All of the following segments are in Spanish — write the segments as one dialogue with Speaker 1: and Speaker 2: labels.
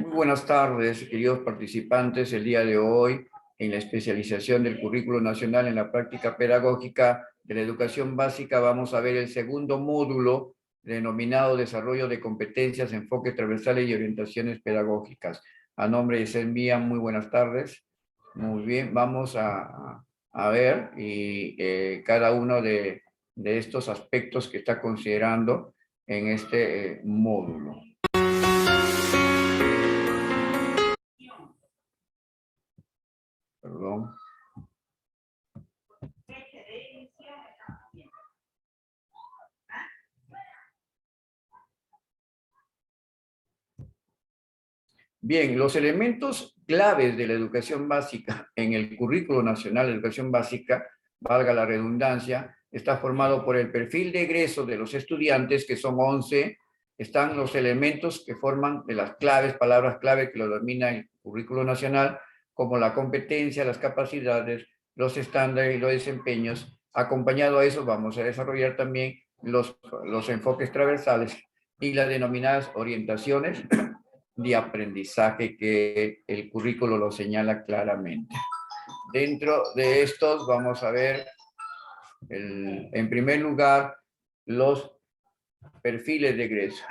Speaker 1: Muy buenas tardes, queridos participantes. El día de hoy, en la especialización del Currículo Nacional en la Práctica Pedagógica de la Educación Básica, vamos a ver el segundo módulo denominado Desarrollo de Competencias, Enfoques Transversales y Orientaciones Pedagógicas. A nombre de CENVIA, muy buenas tardes. Muy bien, vamos a ver cada uno de estos aspectos que está considerando en este módulo. Perdón. Bien, los elementos claves de la educación básica en el Currículo Nacional de Educación Básica, valga la redundancia, está formado por el perfil de egreso de los estudiantes, que son 11, están los elementos que forman de las claves, palabras clave que lo domina el Currículo Nacional, como la competencia, las capacidades, los estándares y los desempeños. Acompañado a eso vamos a desarrollar también los enfoques transversales y las denominadas orientaciones de aprendizaje que el currículo lo señala claramente. Dentro de estos vamos a ver, en primer lugar, los perfiles de egreso.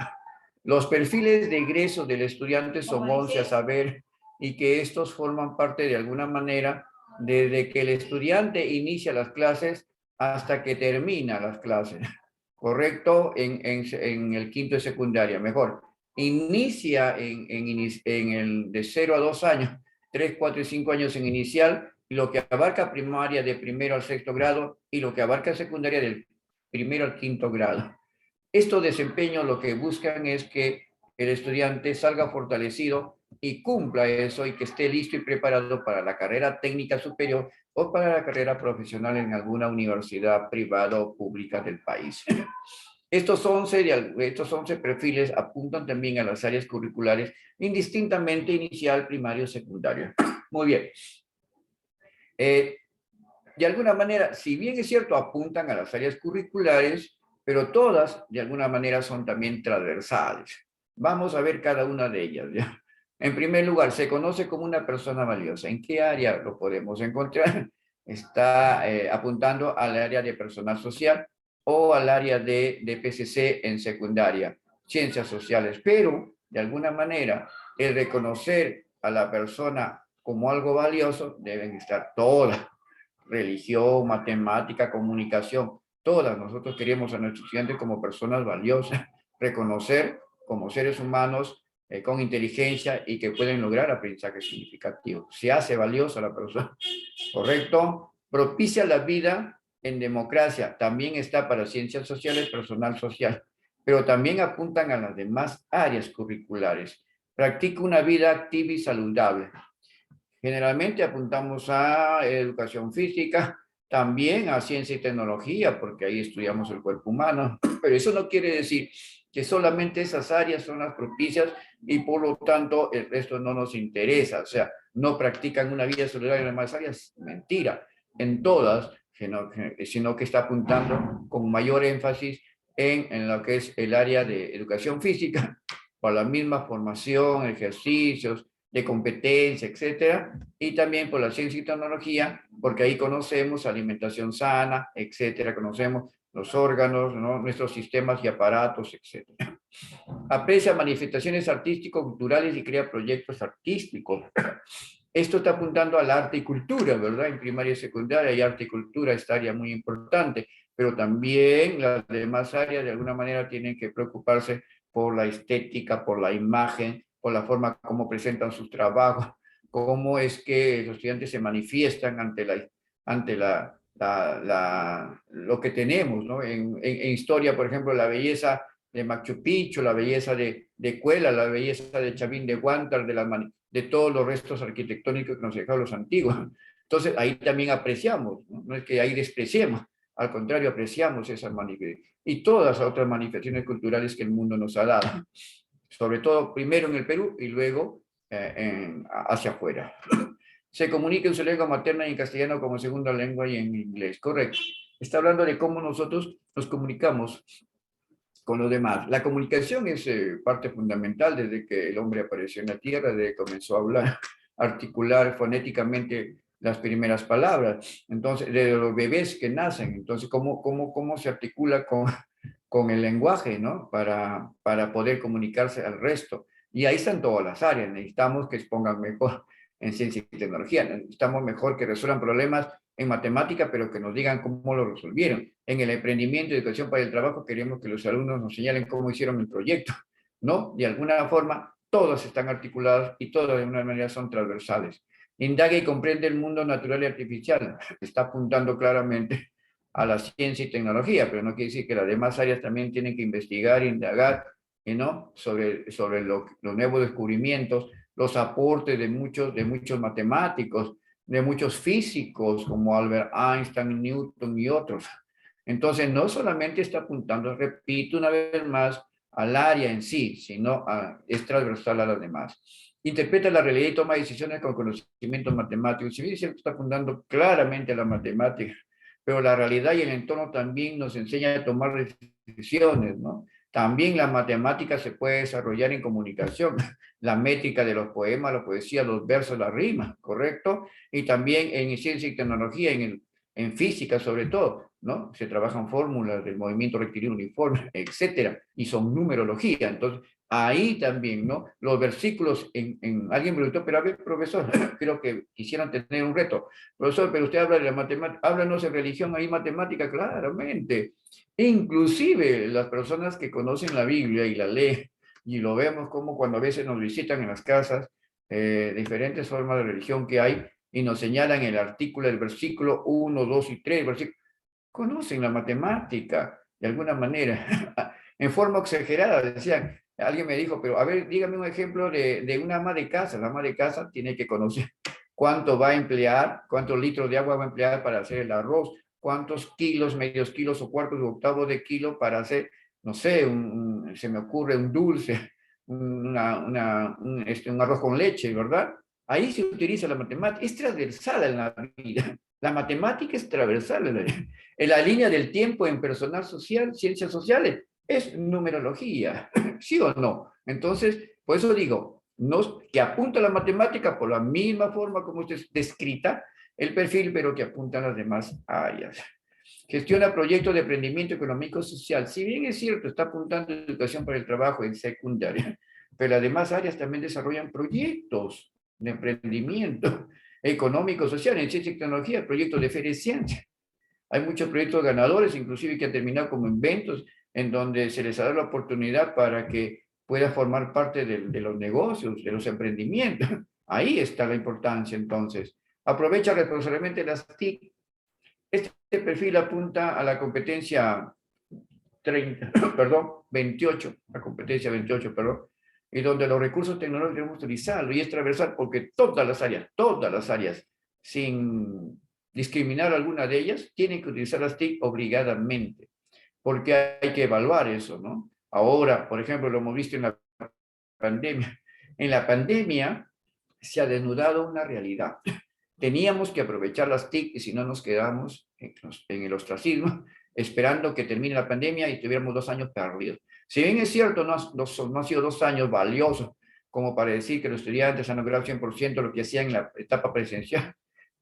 Speaker 1: Los perfiles de egreso del estudiante son 11 a saber, y que estos forman parte de alguna manera desde que el estudiante inicia las clases hasta que termina las clases. ¿Correcto? En el quinto de secundaria, mejor. Inicia en el de 0 a 2 años, 3, 4 y 5 años en inicial, lo que abarca primaria de primero al sexto grado y lo que abarca secundaria del primero al quinto grado. Estos desempeños lo que buscan es que el estudiante salga fortalecido y cumpla eso y que esté listo y preparado para la carrera técnica superior o para la carrera profesional en alguna universidad privada o pública del país. Estos 11 perfiles apuntan también a las áreas curriculares, indistintamente inicial, primario, secundario. Muy bien. De alguna manera, si bien es cierto, apuntan a las áreas curriculares, pero todas, de alguna manera, son también transversales. Vamos a ver cada una de ellas, ¿ya? En primer lugar, se conoce como una persona valiosa. ¿En qué área lo podemos encontrar? Está apuntando al área de personal social o al área de PCC en secundaria, ciencias sociales, pero de alguna manera el reconocer a la persona como algo valioso deben estar todas: religión, matemática, comunicación, todas. Nosotros queremos a nuestros estudiantes como personas valiosas, reconocer como seres humanos con inteligencia y que pueden lograr aprendizaje significativo. Se hace valiosa la persona, ¿correcto? Propicia la vida en democracia, también está para ciencias sociales, personal social, pero también apuntan a las demás áreas curriculares. Practica una vida activa y saludable. Generalmente apuntamos a educación física, también a ciencia y tecnología, porque ahí estudiamos el cuerpo humano, pero eso no quiere decir que solamente esas áreas son las propicias y por lo tanto el resto no nos interesa. O sea, no practican una vida saludable en las demás áreas. Mentira, en todas, sino que está apuntando con mayor énfasis en lo que es el área de educación física, por la misma formación, ejercicios, de competencia, etcétera, y también por la ciencia y tecnología, porque ahí conocemos alimentación sana, etcétera, conocemos los órganos, ¿no?, nuestros sistemas y aparatos, etcétera. Aprecia manifestaciones artístico-culturales y crea proyectos artísticos. Esto está apuntando al arte y cultura, ¿verdad? En primaria y secundaria hay arte y cultura, esta área muy importante, pero también las demás áreas de alguna manera tienen que preocuparse por la estética, por la imagen, por la forma como presentan sus trabajos, cómo es que los estudiantes se manifiestan ante lo que tenemos, ¿no? En historia, por ejemplo, la belleza de Machu Picchu, la belleza de Cuela, la belleza de Chavín de Huántar, de todos los restos arquitectónicos que nos dejaron los antiguos. Entonces, ahí también apreciamos, ¿no? No es que ahí despreciemos, al contrario, apreciamos esas manifestaciones y todas las otras manifestaciones culturales que el mundo nos ha dado, sobre todo primero en el Perú y luego hacia afuera. Se comunica en su lengua materna y en castellano como segunda lengua y en inglés, correcto. Está hablando de cómo nosotros nos comunicamos con los demás. La comunicación es parte fundamental desde que el hombre apareció en la Tierra, desde que comenzó a hablar, articular fonéticamente las primeras palabras. Entonces, de los bebés que nacen, entonces, ¿cómo se articula con el lenguaje, ¿no? Para poder comunicarse al resto. Y ahí están todas las áreas. Necesitamos que expongan mejor en ciencia y tecnología. Necesitamos mejor que resuelvan problemas en matemática, pero que nos digan cómo lo resolvieron. En el emprendimiento y educación para el trabajo queremos que los alumnos nos señalen cómo hicieron el proyecto, ¿no? De alguna forma, todas están articuladas y todas de una manera son transversales. Indaga y comprende el mundo natural y artificial. Está apuntando claramente a la ciencia y tecnología, pero no quiere decir que las demás áreas también tienen que investigar, indagar, ¿no? sobre los nuevos descubrimientos, los aportes de muchos matemáticos, de muchos físicos como Albert Einstein, Newton y otros. Entonces, no solamente está apuntando, repito una vez más, al área en sí, sino es transversal a las demás. Interpreta la realidad y toma decisiones con conocimientos matemáticos. Si bien está apuntando claramente a la matemática, pero la realidad y el entorno también nos enseña a tomar decisiones, ¿no? También la matemática se puede desarrollar en comunicación, la métrica de los poemas, la poesía, los versos, la rima, ¿correcto? Y también en ciencia y tecnología, en física sobre todo, ¿no? Se trabajan fórmulas del movimiento rectilíneo uniforme, etcétera, y son numerología. Entonces, ahí también, ¿no? Los versículos, alguien me preguntó, pero a ver, profesor, creo que quisieran tener un reto. Profesor, pero usted habla de la matemática, háblanos de religión, hay matemática, claramente. Inclusive las personas que conocen la Biblia y la leen, y lo vemos como cuando a veces nos visitan en las casas, diferentes formas de religión que hay, y nos señalan el artículo, el versículo 1, 2 y 3, conocen la matemática de alguna manera, en forma exagerada, decían, alguien me dijo, pero a ver, dígame un ejemplo de una ama de casa. La ama de casa tiene que conocer cuánto va a emplear, cuántos litros de agua va a emplear para hacer el arroz, cuántos kilos, medios kilos o cuartos de octavo de kilo para hacer, no sé, se me ocurre un dulce, un arroz con leche, ¿verdad? Ahí se utiliza la matemática, es transversal en la vida. La matemática es transversal en la línea del tiempo en personal social, ciencias sociales, es numerología, ¿sí o no? Entonces, por eso digo, no, que apunta a la matemática por la misma forma como está descrita el perfil, pero que apunta a las demás áreas. Gestiona proyectos de emprendimiento económico social. Si bien es cierto, está apuntando a educación para el trabajo en secundaria, pero las demás áreas también desarrollan proyectos de emprendimiento económico social en ciencia y tecnología, proyectos de feria y ciencia. Hay muchos proyectos ganadores, inclusive que han terminado como inventos, en donde se les ha dado la oportunidad para que pueda formar parte de los negocios, de los emprendimientos. Ahí está la importancia, entonces. Aprovecha responsablemente las TIC. Este perfil apunta a la competencia 30, perdón, 28, la competencia 28, perdón, y donde los recursos tecnológicos debemos utilizarlo, y es transversal porque todas las áreas, sin discriminar alguna de ellas, tienen que utilizar las TIC obligadamente, porque hay que evaluar eso, ¿no? Ahora, por ejemplo, lo hemos visto en la pandemia. En la pandemia se ha desnudado una realidad. Teníamos que aprovechar las TIC y si no nos quedamos en el ostracismo, esperando que termine la pandemia y tuviéramos 2 años perdidos. Si bien es cierto, no han sido 2 años valiosos como para decir que los estudiantes han logrado 100% lo que hacían en la etapa presencial,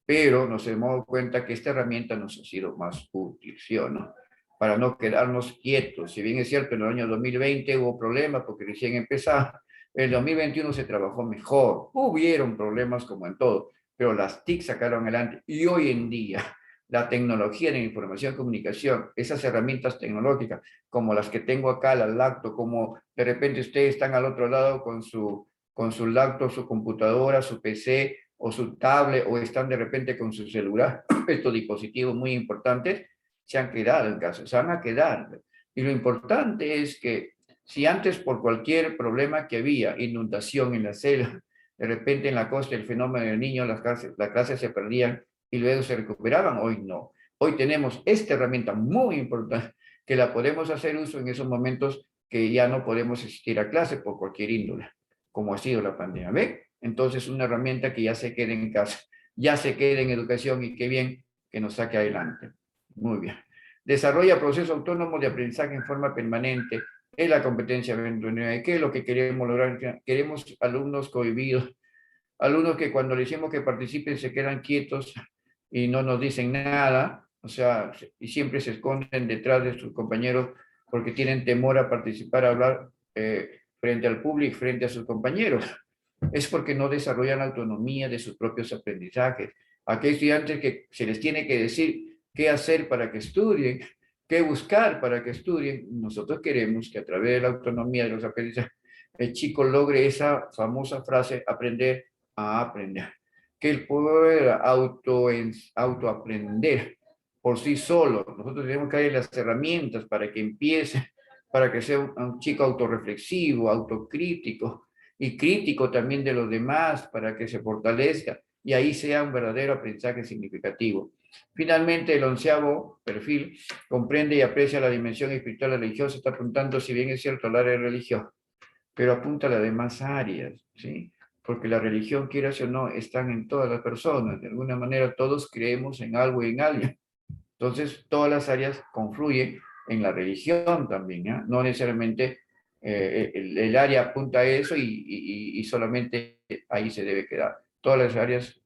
Speaker 1: pero nos hemos dado cuenta que esta herramienta nos ha sido más útil, ¿sí o no? Para no quedarnos quietos. Si bien es cierto, en el año 2020 hubo problemas porque recién empezaba, en el 2021 se trabajó mejor. Hubieron problemas como en todo, pero las TIC sacaron adelante. Y hoy en día, la tecnología de información y comunicación, esas herramientas tecnológicas, como las que tengo acá, la lacto, como de repente ustedes están al otro lado con su lacto, su computadora, su PC o su tablet, o están de repente con su celular, estos dispositivos muy importantes, se han quedado en casa, se van a quedar. Y lo importante es que si antes por cualquier problema que había, inundación en la selva, de repente en la costa el fenómeno del niño, las clases se perdían y luego se recuperaban, hoy no. Hoy tenemos esta herramienta muy importante que la podemos hacer uso en esos momentos que ya no podemos asistir a clase por cualquier índole, como ha sido la pandemia. ¿Ve? Entonces una herramienta que ya se quede en casa, ya se quede en educación y qué bien que nos saque adelante. Muy bien. Desarrolla procesos autónomos de aprendizaje en forma permanente. Es la competencia 29. ¿Qué es lo que queremos lograr? Queremos alumnos cohibidos, alumnos que cuando le decimos que participen se quedan quietos y no nos dicen nada, o sea, y siempre se esconden detrás de sus compañeros porque tienen temor a participar, a hablar frente al público, frente a sus compañeros. Es porque no desarrollan la autonomía de sus propios aprendizajes. Aquí hay estudiantes que se les tiene que decir qué hacer para que estudien, qué buscar para que estudien. Nosotros queremos que a través de la autonomía de los aprendizajes, el chico logre esa famosa frase, aprender a aprender. Que él pueda autoaprender por sí solo. Nosotros tenemos que darle las herramientas para que empiece, para que sea un chico autorreflexivo, autocrítico, y crítico también de los demás para que se fortalezca y ahí sea un verdadero aprendizaje significativo. Finalmente, el 11º perfil comprende y aprecia la dimensión espiritual y religiosa, está apuntando, si bien es cierto, al área de religión, pero apunta a las demás áreas, ¿sí? Porque la religión, quieras o no, están en todas las personas. De alguna manera, todos creemos en algo y en alguien. Entonces, todas las áreas confluyen en la religión también, ¿eh? No necesariamente el área apunta a eso y solamente ahí se debe quedar. Todas las áreas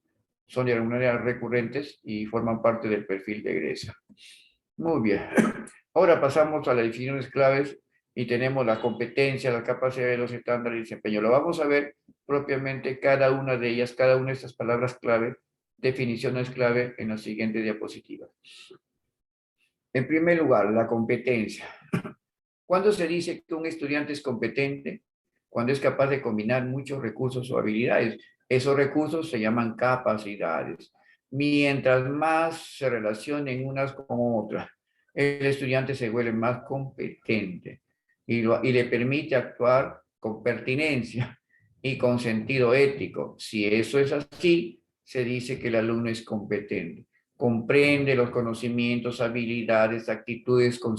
Speaker 1: son de alguna manera recurrentes y forman parte del perfil de egresa. Muy bien. Ahora pasamos a las definiciones claves y tenemos la competencia, la capacidad de los estándares de desempeño. Lo vamos a ver propiamente cada una de ellas, cada una de estas palabras clave, definiciones clave en la siguiente diapositiva. En primer lugar, la competencia. ¿Cuándo se dice que un estudiante es competente? Cuando es capaz de combinar muchos recursos o habilidades. Esos recursos se llaman capacidades. Mientras más se relacionen unas con otras, el estudiante se vuelve más competente y le permite actuar con pertinencia y con sentido ético. Si eso es así, se dice que el alumno es competente. Comprende los conocimientos, habilidades, actitudes con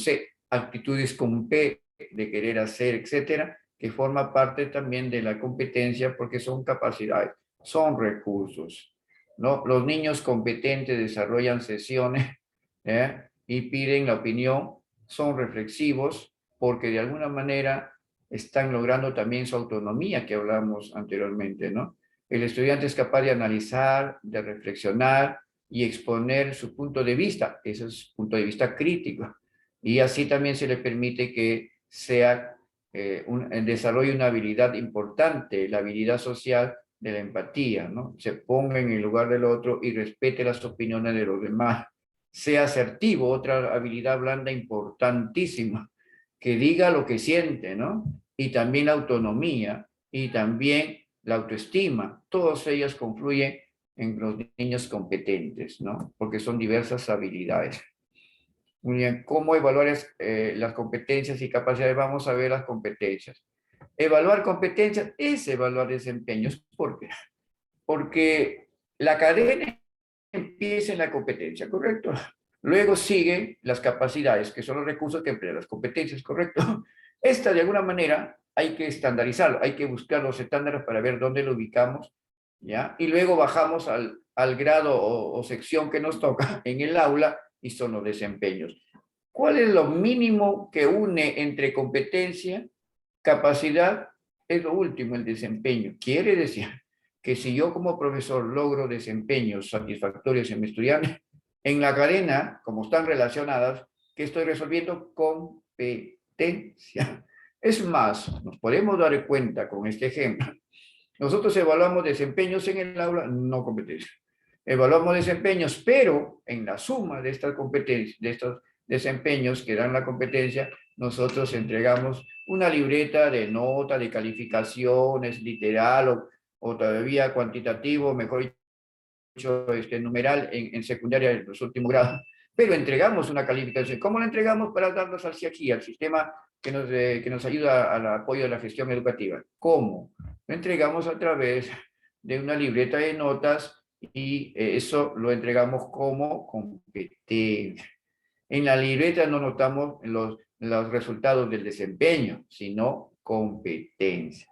Speaker 1: P de querer hacer, etcétera, que forma parte también de la competencia porque son capacidades, son recursos, ¿no? Los niños competentes desarrollan sesiones y piden la opinión, son reflexivos porque de alguna manera están logrando también su autonomía que hablamos anteriormente, ¿no? El estudiante es capaz de analizar, de reflexionar y exponer su punto de vista, ese es punto de vista crítico, y así también se le permite que sea desarrolle una habilidad importante, la habilidad social de la empatía, ¿no? Se ponga en el lugar del otro y respete las opiniones de los demás. Sea asertivo, otra habilidad blanda importantísima, que diga lo que siente, ¿no? Y también la autonomía y también la autoestima, todas ellas confluyen en los niños competentes, ¿no? Porque son diversas habilidades. Muy bien, ¿cómo evaluar las competencias y capacidades? Vamos a ver las competencias. Evaluar competencias es evaluar desempeños. ¿Por qué? Porque la cadena empieza en la competencia, ¿correcto? Luego siguen las capacidades, que son los recursos que emplean las competencias, ¿correcto? Esta, de alguna manera, hay que estandarizarlo, hay que buscar los estándares para ver dónde lo ubicamos, ¿ya? Y luego bajamos al grado o sección que nos toca en el aula y son los desempeños. ¿Cuál es lo mínimo que une entre competencia, capacidad? Es lo último, el desempeño. Quiere decir que si yo como profesor logro desempeños satisfactorios en mi estudiante, en la cadena, como están relacionadas, que estoy resolviendo competencia. Es más, nos podemos dar cuenta con este ejemplo. Nosotros evaluamos desempeños en el aula, no competencia. Evaluamos desempeños, pero en la suma de estas competencias, de estos desempeños que dan la competencia, nosotros entregamos una libreta de nota, de calificaciones, literal o todavía cuantitativo, mejor dicho, numeral en secundaria en los últimos grados, pero entregamos una calificación. ¿Cómo la entregamos? Para darnos hacia aquí, al sistema que nos ayuda al apoyo de la gestión educativa. ¿Cómo? Lo entregamos a través de una libreta de notas y eso lo entregamos como competencia. En la libreta no notamos los resultados del desempeño, sino competencia.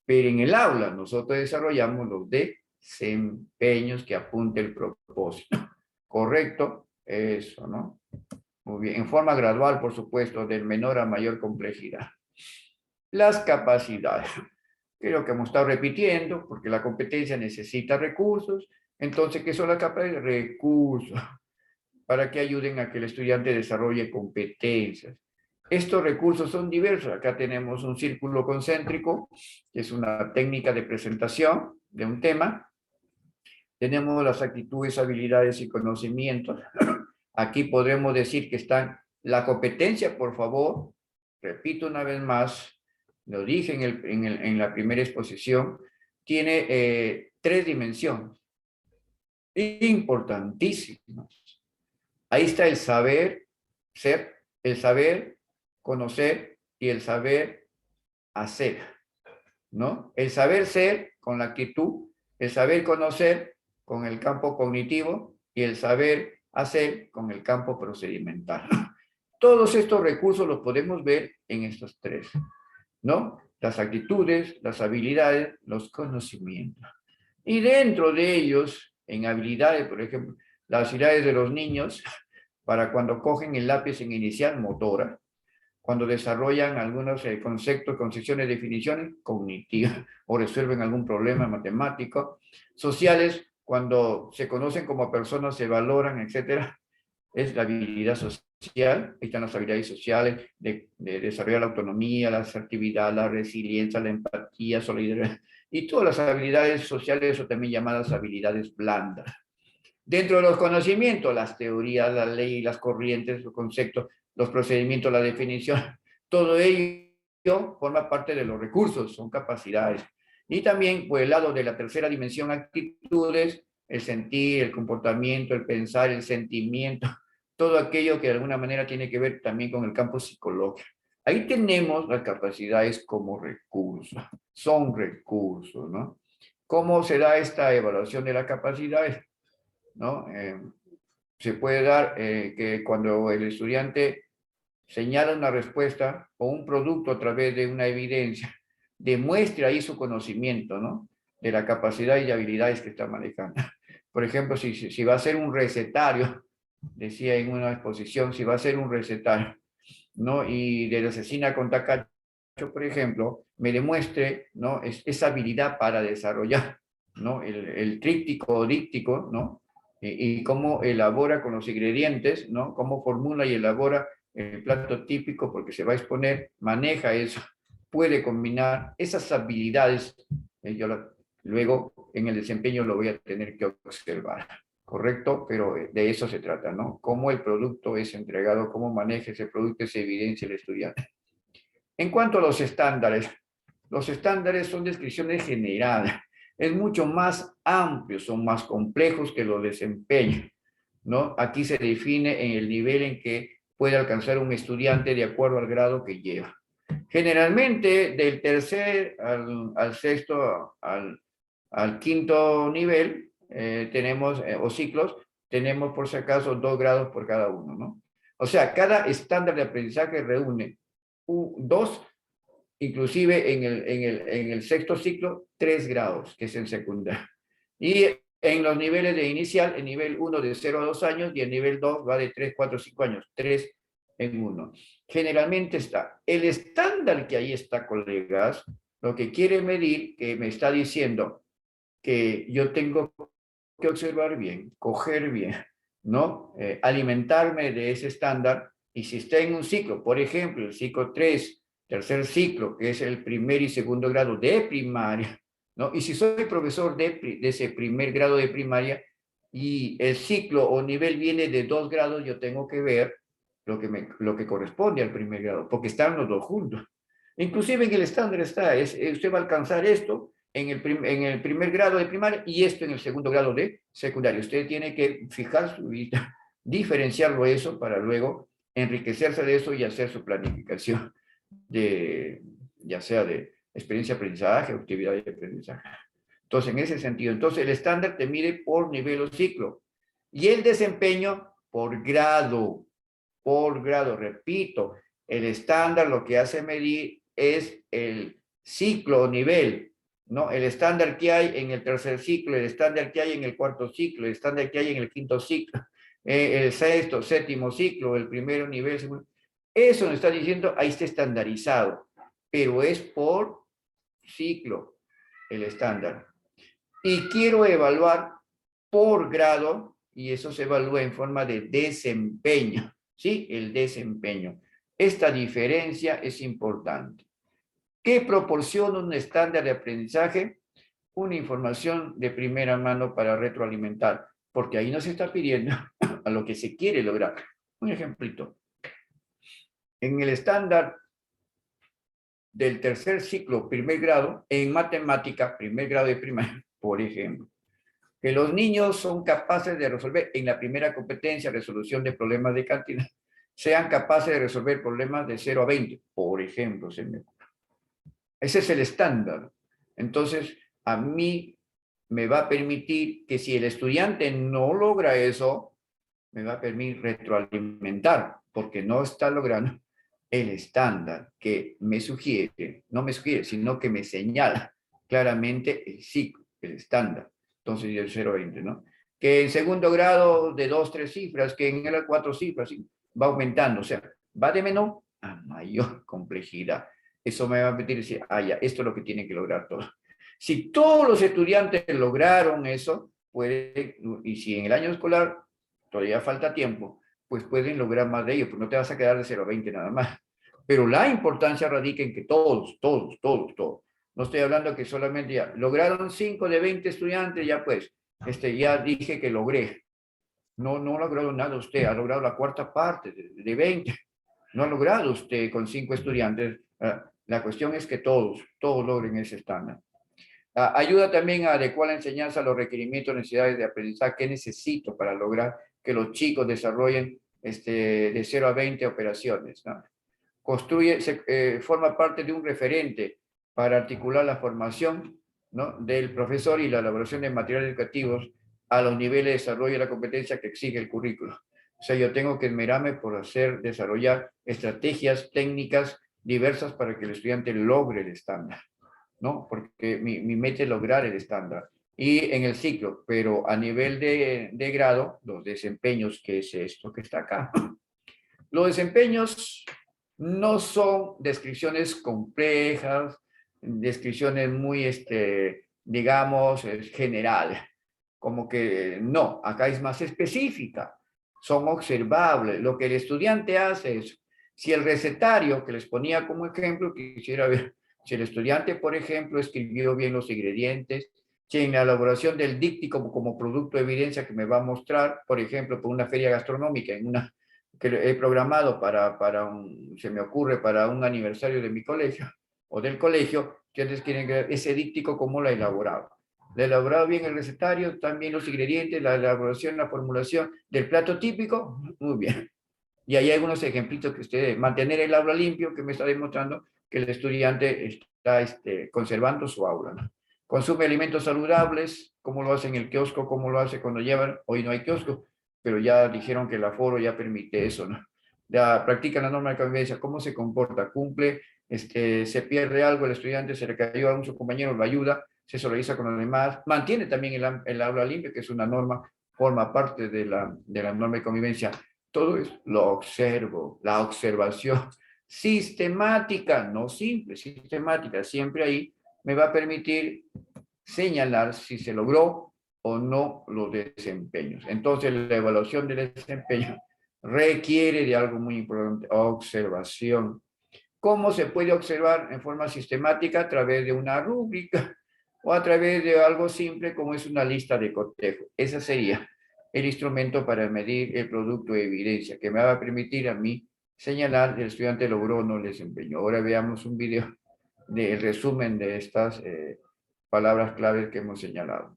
Speaker 1: Pero en el aula nosotros desarrollamos los desempeños que apunte el propósito. ¿Correcto? Eso, ¿no? Muy bien, en forma gradual, por supuesto, del menor a mayor complejidad. Las capacidades. Creo que hemos estado repitiendo, porque la competencia necesita recursos. Entonces, ¿qué son las capacidades? Recursos, para que ayuden a que el estudiante desarrolle competencias. Estos recursos son diversos. Acá tenemos un círculo concéntrico, que es una técnica de presentación de un tema. Tenemos las actitudes, habilidades y conocimientos. Aquí podemos decir que están la competencia, por favor. Repito una vez más, lo dije en la primera exposición, tiene tres dimensiones importantísimas. Ahí está el saber ser, el saber conocer y el saber hacer, ¿no? El saber ser con la actitud, el saber conocer con el campo cognitivo y el saber hacer con el campo procedimental. Todos estos recursos los podemos ver en estos tres, ¿no? Las actitudes, las habilidades, los conocimientos. Y dentro de ellos, en habilidades, por ejemplo, las habilidades de los niños, para cuando cogen el lápiz en inicial motora, cuando desarrollan algunos conceptos, concepciones, definiciones cognitivas o resuelven algún problema matemático, sociales, cuando se conocen como personas, se valoran, etcétera, es la habilidad social. Ahí están las habilidades sociales de desarrollar la autonomía, la asertividad, la resiliencia, la empatía, solidaridad, y todas las habilidades sociales o también llamadas habilidades blandas. Dentro de los conocimientos, las teorías, la ley, las corrientes, los conceptos, los procedimientos, la definición, todo ello forma parte de los recursos, son capacidades. Y también, por el lado de la tercera dimensión, actitudes, el sentir, el comportamiento, el pensar, el sentimiento, todo aquello que de alguna manera tiene que ver también con el campo psicológico. Ahí tenemos las capacidades como recursos, son recursos, ¿no? ¿Cómo se da esta evaluación de las capacidades? ¿No? Se puede dar que cuando el estudiante señala una respuesta o un producto a través de una evidencia, demuestre ahí su conocimiento, ¿no? De la capacidad y habilidades que está manejando. Por ejemplo, si va a ser un recetario, decía en una exposición, si va a ser un recetario, ¿no? Y de la asesina con tacacho, por ejemplo, me demuestre, ¿no? Esa habilidad para desarrollar, ¿no? El tríptico o díptico, ¿no? Y cómo elabora con los ingredientes, ¿no? Cómo formula y elabora el plato típico, porque se va a exponer, maneja eso, puede combinar esas habilidades. Luego en el desempeño lo voy a tener que observar, ¿correcto? Pero de eso se trata, ¿no? Cómo el producto es entregado, cómo maneja ese producto, esa evidencia el estudiante. En cuanto a los estándares son descripciones generales, es mucho más amplio, son más complejos que los desempeños, ¿no? Aquí se define en el nivel en que puede alcanzar un estudiante de acuerdo al grado que lleva. Generalmente, del tercer al sexto, al quinto nivel, tenemos, o ciclos, tenemos por si acaso 2 grados por cada uno, ¿no? O sea, cada estándar de aprendizaje reúne dos, inclusive en el sexto ciclo, 3 grados, que es en secundaria. Y en los niveles de inicial, el nivel 1 de 0 a 2 años y el nivel 2 va de 3, 4, 5 años, 3 en 1. Generalmente está. El estándar que ahí está, colegas, lo que quiere medir, que me está diciendo que yo tengo que observar bien, coger bien, ¿no? Alimentarme de ese estándar, y si está en un ciclo, por ejemplo, el ciclo 3, tercer ciclo, que es el primer y segundo grado de primaria, ¿no? Y si soy profesor de ese primer grado de primaria y el ciclo o nivel viene de 2 grados, yo tengo que ver lo que corresponde al primer grado, porque están los dos juntos. Inclusive en el estándar está, usted va a alcanzar esto en el primer grado de primaria y esto en el segundo grado de secundaria. Usted tiene que fijar su vida, diferenciarlo eso para luego enriquecerse de eso y hacer su planificación ya sea de experiencia de aprendizaje o actividad de aprendizaje. Entonces, en ese sentido, entonces el estándar te mide por nivel o ciclo y el desempeño por grado, repito, el estándar lo que hace medir es el ciclo o nivel, ¿no? El estándar que hay en el tercer ciclo, el estándar que hay en el cuarto ciclo, el estándar que hay en el quinto ciclo. el sexto, séptimo ciclo, el primero nivel, segundo. Eso nos está diciendo, ahí está estandarizado, pero es por ciclo el estándar. Y quiero evaluar por grado, y eso se evalúa en forma de desempeño, ¿sí? El desempeño. Esta diferencia es importante. ¿Qué proporciona un estándar de aprendizaje? Una información de primera mano para retroalimentar, porque ahí no se está pidiendo a lo que se quiere lograr. Un ejemplito. En el estándar del tercer ciclo, primer grado, en matemática, primer grado de primaria, por ejemplo, que los niños son capaces de resolver en la primera competencia, resolución de problemas de cantidad, sean capaces de resolver problemas de 0 a 20, por ejemplo. Ese es el estándar. Entonces, a mí me va a permitir que si el estudiante no logra eso, me va a permitir retroalimentar, porque no está logrando el estándar que me sugiere, no me sugiere, sino que me señala claramente el ciclo, el estándar. Entonces, el 0 a 20, ¿no? Que en segundo grado de 2, 3 cifras, que en el 4 cifras, va aumentando, o sea, va de menor a mayor complejidad. Eso me va a permitir decir, ah, ya, esto es lo que tienen que lograr todos. Si todos los estudiantes lograron eso, puede, y si en el año escolar todavía falta tiempo, pues pueden lograr más de ello, pues no te vas a quedar de 0 a 20 nada más. Pero la importancia radica en que todos. No estoy hablando que solamente ya lograron 5 de 20 estudiantes, ya pues, ya dije que logré. No, no ha logrado nada usted, ha logrado la cuarta parte de 20. No ha logrado usted con 5 estudiantes. La cuestión es que todos logren ese estándar. Ayuda también a adecuar la enseñanza a los requerimientos, necesidades de aprendizaje que necesito para lograr que los chicos desarrollen de 0 a 20 operaciones, ¿no? Forma parte de un referente para articular la formación, ¿no?, del profesor y la elaboración de materiales educativos a los niveles de desarrollo de la competencia que exige el currículo. O sea, yo tengo que esmerarme por desarrollar estrategias técnicas diversas para que el estudiante logre el estándar, ¿no? Porque mi meta es lograr el estándar. Y en el ciclo, pero a nivel de grado, los desempeños, que es esto que está acá. Los desempeños no son descripciones complejas, descripciones muy, digamos, generales. Como que no, acá es más específica. Son observables. Lo que el estudiante hace es, si el recetario que les ponía como ejemplo, quisiera ver, si el estudiante, por ejemplo, escribió bien los ingredientes, si en la elaboración del díctico como producto de evidencia que me va a mostrar, por ejemplo, por una feria gastronómica, que he programado se me ocurre, para un aniversario de mi colegio o del colegio, ustedes quieren ver ese díctico cómo lo ha elaborado. Le ha elaborado bien el recetario, también los ingredientes, la elaboración, la formulación del plato típico, muy bien. Y ahí hay algunos ejemplitos que ustedes, mantener el aula limpio, que me está demostrando que el estudiante está conservando su aula, ¿no? Consume alimentos saludables, cómo lo hace en el kiosco, cómo lo hace cuando llevan, hoy no hay kiosco, pero ya dijeron que el aforo ya permite eso, ¿no? Ya practica la norma de convivencia, cómo se comporta, cumple, se pierde algo, el estudiante se le cayó a un su compañero, lo ayuda, se solidariza con los demás, mantiene también el aula limpia, que es una norma, forma parte de la norma de convivencia. Todo eso lo observo, la observación sistemática, no simple, sistemática, siempre ahí me va a permitir señalar si se logró o no los desempeños. Entonces, la evaluación del desempeño requiere de algo muy importante, observación. ¿Cómo se puede observar en forma sistemática? A través de una rúbrica o a través de algo simple como es una lista de cotejo. Esa sería el instrumento para medir el producto de evidencia, que me va a permitir a mí señalar si el estudiante logró o no el desempeño. Ahora veamos un video del resumen de estas palabras claves que hemos señalado.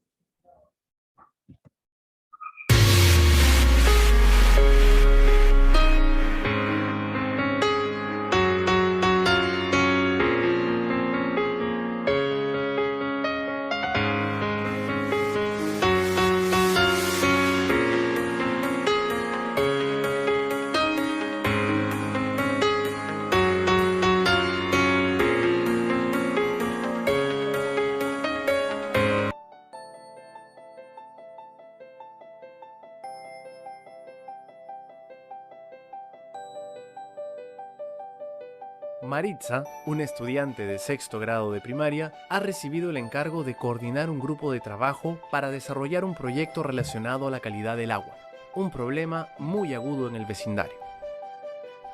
Speaker 2: Maritza, una estudiante de sexto grado de primaria, ha recibido el encargo de coordinar un grupo de trabajo para desarrollar un proyecto relacionado a la calidad del agua, un problema muy agudo en el vecindario.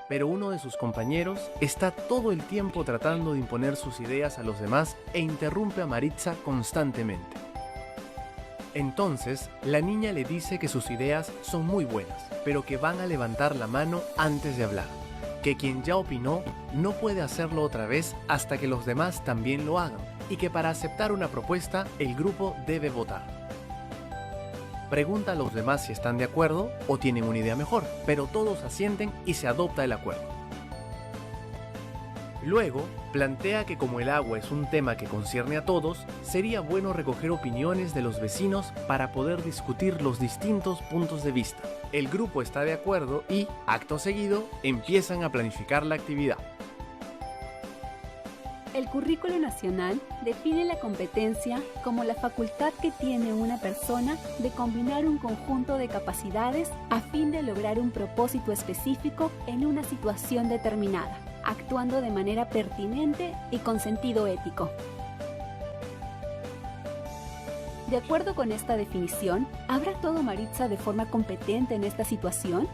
Speaker 2: Pero uno de sus compañeros está todo el tiempo tratando de imponer sus ideas a los demás e interrumpe a Maritza constantemente. Entonces, la niña le dice que sus ideas son muy buenas, pero que van a levantar la mano antes de hablar, que quien ya opinó no puede hacerlo otra vez hasta que los demás también lo hagan, y que para aceptar una propuesta el grupo debe votar. Pregunta a los demás si están de acuerdo o tienen una idea mejor, pero todos asienten y se adopta el acuerdo. Luego, plantea que como el agua es un tema que concierne a todos, sería bueno recoger opiniones de los vecinos para poder discutir los distintos puntos de vista. El grupo está de acuerdo y, acto seguido, empiezan a planificar la actividad.
Speaker 3: El currículo nacional define la competencia como la facultad que tiene una persona de combinar un conjunto de capacidades a fin de lograr un propósito específico en una situación determinada, actuando de manera pertinente y con sentido ético. De acuerdo con esta definición, ¿habrá todo Maritza de forma competente en esta situación?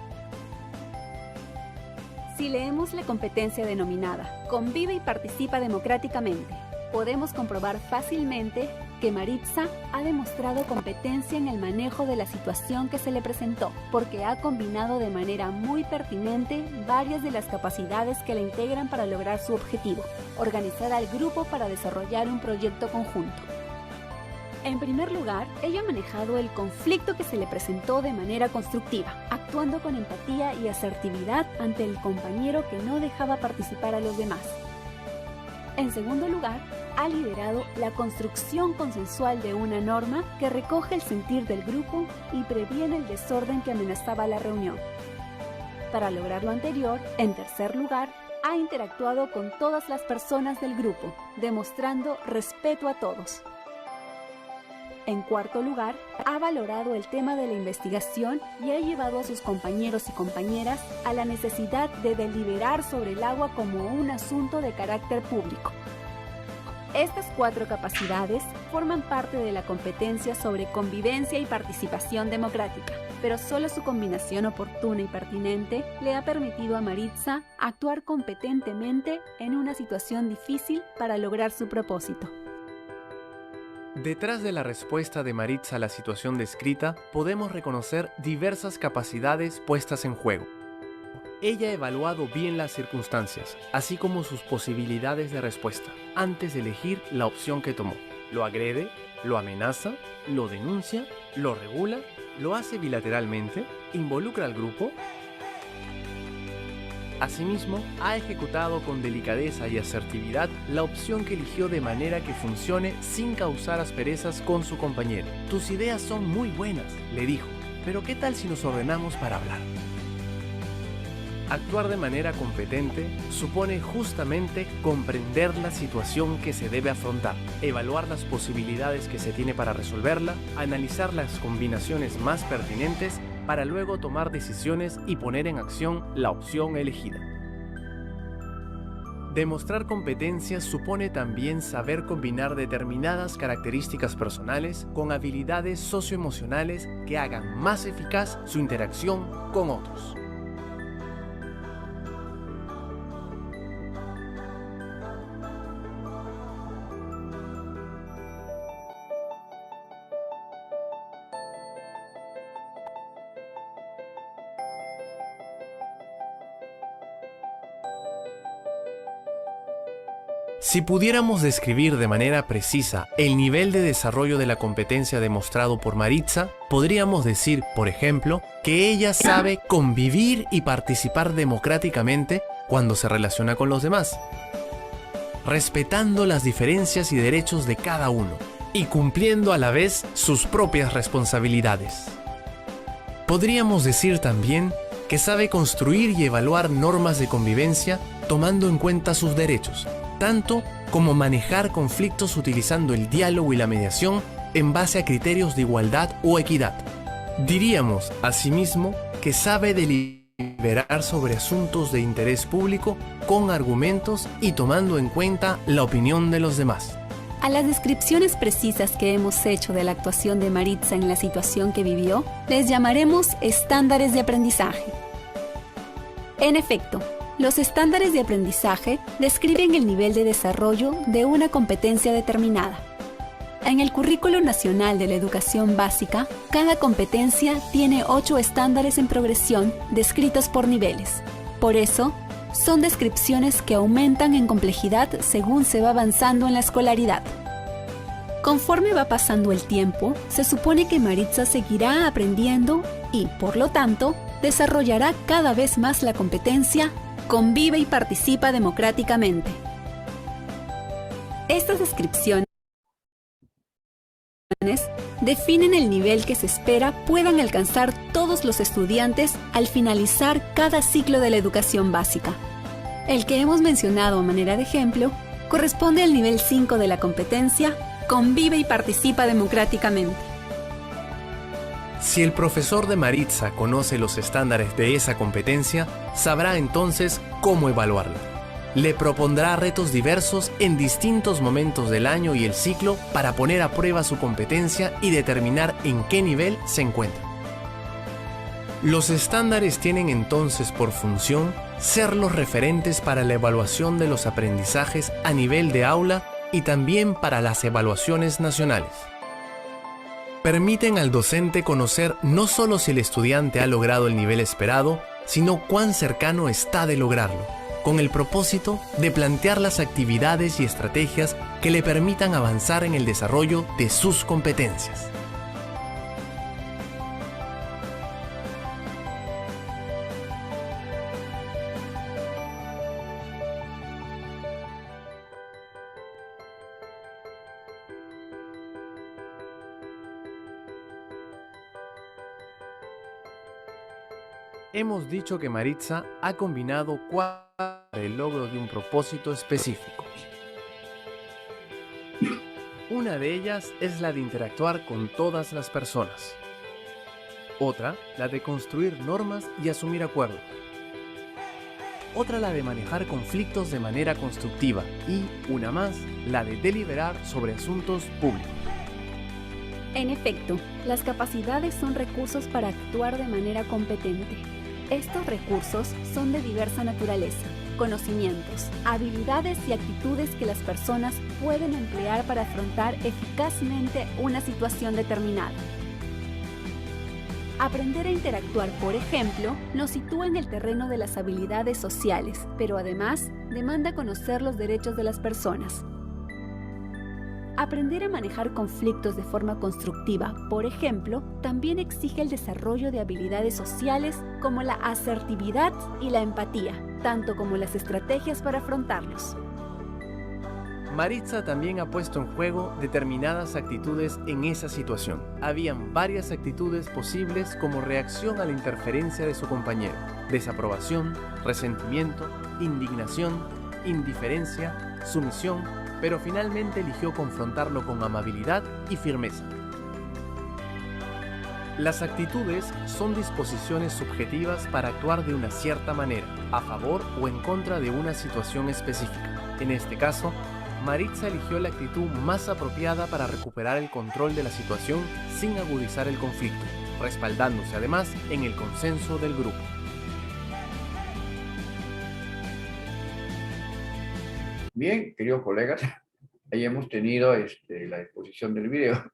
Speaker 3: Si leemos la competencia denominada Convive y participa democráticamente, podemos comprobar fácilmente que Maritza ha demostrado competencia en el manejo de la situación que se le presentó, porque ha combinado de manera muy pertinente varias de las capacidades que la integran para lograr su objetivo, organizar al grupo para desarrollar un proyecto conjunto. En primer lugar, ella ha manejado el conflicto que se le presentó de manera constructiva, actuando con empatía y asertividad ante el compañero que no dejaba participar a los demás. En segundo lugar, ha liderado la construcción consensual de una norma que recoge el sentir del grupo y previene el desorden que amenazaba la reunión. Para lograr lo anterior, en tercer lugar, ha interactuado con todas las personas del grupo, demostrando respeto a todos. En cuarto lugar, ha valorado el tema de la investigación y ha llevado a sus compañeros y compañeras a la necesidad de deliberar sobre el agua como un asunto de carácter público. Estas 4 capacidades forman parte de la competencia sobre convivencia y participación democrática, pero solo su combinación oportuna y pertinente le ha permitido a Maritza actuar competentemente en una situación difícil para lograr su propósito.
Speaker 2: Detrás de la respuesta de Maritza a la situación descrita, podemos reconocer diversas capacidades puestas en juego. Ella ha evaluado bien las circunstancias, así como sus posibilidades de respuesta, antes de elegir la opción que tomó. Lo agrede, lo amenaza, lo denuncia, lo regula, lo hace bilateralmente, involucra al grupo. Asimismo, ha ejecutado con delicadeza y asertividad la opción que eligió de manera que funcione sin causar asperezas con su compañero. Tus ideas son muy buenas, le dijo, pero ¿qué tal si nos ordenamos para hablar? Actuar de manera competente supone justamente comprender la situación que se debe afrontar, evaluar las posibilidades que se tiene para resolverla, analizar las combinaciones más pertinentes para luego tomar decisiones y poner en acción la opción elegida. Demostrar competencia supone también saber combinar determinadas características personales con habilidades socioemocionales que hagan más eficaz su interacción con otros. Si pudiéramos describir de manera precisa el nivel de desarrollo de la competencia demostrado por Maritza, podríamos decir, por ejemplo, que ella sabe convivir y participar democráticamente cuando se relaciona con los demás, respetando las diferencias y derechos de cada uno, y cumpliendo a la vez sus propias responsabilidades. Podríamos decir también que sabe construir y evaluar normas de convivencia tomando en cuenta sus derechos, tanto como manejar conflictos utilizando el diálogo y la mediación en base a criterios de igualdad o equidad. Diríamos, asimismo, que sabe deliberar sobre asuntos de interés público con argumentos y tomando en cuenta la opinión de los demás.
Speaker 3: A las descripciones precisas que hemos hecho de la actuación de Maritza en la situación que vivió, les llamaremos estándares de aprendizaje. En efecto, los estándares de aprendizaje describen el nivel de desarrollo de una competencia determinada. En el Currículo Nacional de la Educación Básica, cada competencia tiene 8 estándares en progresión descritos por niveles. Por eso, son descripciones que aumentan en complejidad según se va avanzando en la escolaridad. Conforme va pasando el tiempo, se supone que Maritza seguirá aprendiendo y, por lo tanto, desarrollará cada vez más la competencia convive y participa democráticamente. Estas descripciones definen el nivel que se espera puedan alcanzar todos los estudiantes al finalizar cada ciclo de la educación básica. El que hemos mencionado a manera de ejemplo corresponde al nivel 5 de la competencia convive y participa democráticamente.
Speaker 2: Si el profesor de Maritza conoce los estándares de esa competencia, sabrá entonces cómo evaluarla. Le propondrá retos diversos en distintos momentos del año y el ciclo para poner a prueba su competencia y determinar en qué nivel se encuentra. Los estándares tienen entonces por función ser los referentes para la evaluación de los aprendizajes a nivel de aula y también para las evaluaciones nacionales. Permiten al docente conocer no solo si el estudiante ha logrado el nivel esperado, sino cuán cercano está de lograrlo, con el propósito de plantear las actividades y estrategias que le permitan avanzar en el desarrollo de sus competencias. Hemos dicho que Maritza ha combinado 4 para el logro de un propósito específico. Una de ellas es la de interactuar con todas las personas. Otra, la de construir normas y asumir acuerdos. Otra, la de manejar conflictos de manera constructiva. Y una más, la de deliberar sobre asuntos públicos.
Speaker 3: En efecto, las capacidades son recursos para actuar de manera competente. Estos recursos son de diversa naturaleza, conocimientos, habilidades y actitudes que las personas pueden emplear para afrontar eficazmente una situación determinada. Aprender a interactuar, por ejemplo, nos sitúa en el terreno de las habilidades sociales, pero además demanda conocer los derechos de las personas. Aprender a manejar conflictos de forma constructiva, por ejemplo, también exige el desarrollo de habilidades sociales como la asertividad y la empatía, tanto como las estrategias para afrontarlos.
Speaker 2: Maritza también ha puesto en juego determinadas actitudes en esa situación. Habían varias actitudes posibles como reacción a la interferencia de su compañero: desaprobación, resentimiento, indignación, indiferencia, sumisión, pero finalmente eligió confrontarlo con amabilidad y firmeza. Las actitudes son disposiciones subjetivas para actuar de una cierta manera, a favor o en contra de una situación específica. En este caso, Maritza eligió la actitud más apropiada para recuperar el control de la situación sin agudizar el conflicto, respaldándose además en el consenso del grupo.
Speaker 1: Bien, queridos colegas, ahí hemos tenido la exposición del video,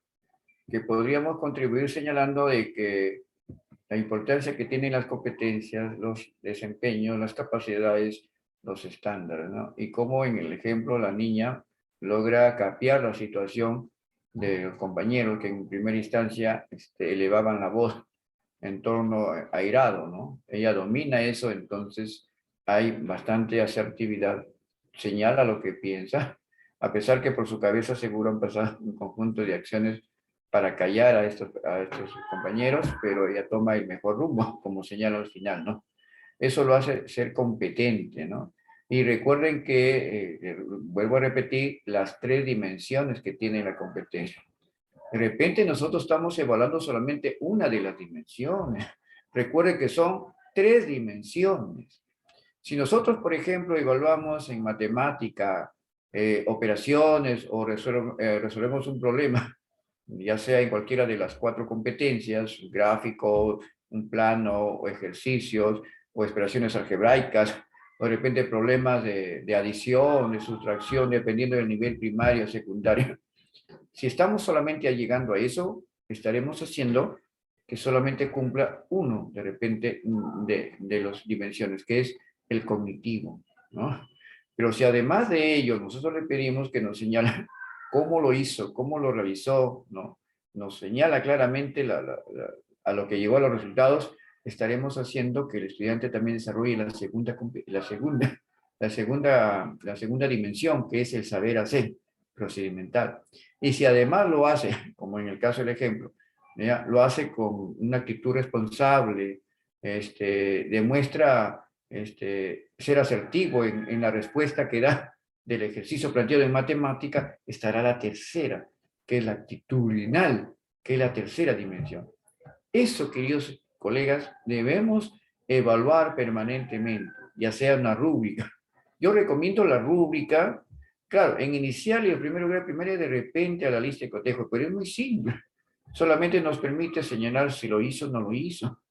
Speaker 1: que podríamos contribuir señalando de que la importancia que tienen las competencias, los desempeños, las capacidades, los estándares, ¿no? Y cómo en el ejemplo la niña logra capear la situación de los compañeros que en primera instancia elevaban la voz en torno airado, ¿no? Ella domina eso, entonces hay bastante asertividad, señala lo que piensa, a pesar que por su cabeza seguro han pasado un conjunto de acciones para callar a estos compañeros, pero ella toma el mejor rumbo, como señala al final, ¿no? Eso lo hace ser competente, ¿no? Y recuerden que, vuelvo a repetir, las 3 dimensiones que tiene la competencia. De repente nosotros estamos evaluando solamente una de las dimensiones. Recuerden que son 3 dimensiones. Si nosotros, por ejemplo, evaluamos en matemática operaciones o resolvemos un problema, ya sea en cualquiera de las 4 competencias, gráfico, un plano o ejercicios o operaciones algebraicas, o de repente problemas de adición, de sustracción, dependiendo del nivel primario o secundario. Si estamos solamente llegando a eso, estaremos haciendo que solamente cumpla uno, de repente, de las dimensiones, que es el cognitivo, ¿no? Pero si además de ello nosotros le pedimos que nos señale cómo lo hizo, cómo lo realizó, ¿no? Nos señala claramente a lo que llegó a los resultados, estaremos haciendo que el estudiante también desarrolle la segunda dimensión, que es el saber hacer procedimental. Y si además lo hace, como en el caso del ejemplo, ¿ya? Lo hace con una actitud responsable, demuestra ser asertivo en la respuesta que da del ejercicio planteado en matemática, estará la tercera, que es la actitudinal, que es la tercera dimensión. Eso, queridos colegas, debemos evaluar permanentemente, ya sea una rúbrica. Yo recomiendo la rúbrica, claro, en inicial y en primer lugar primaria, de repente a la lista de cotejo, pero es muy simple. Solamente nos permite señalar si lo hizo o no lo hizo,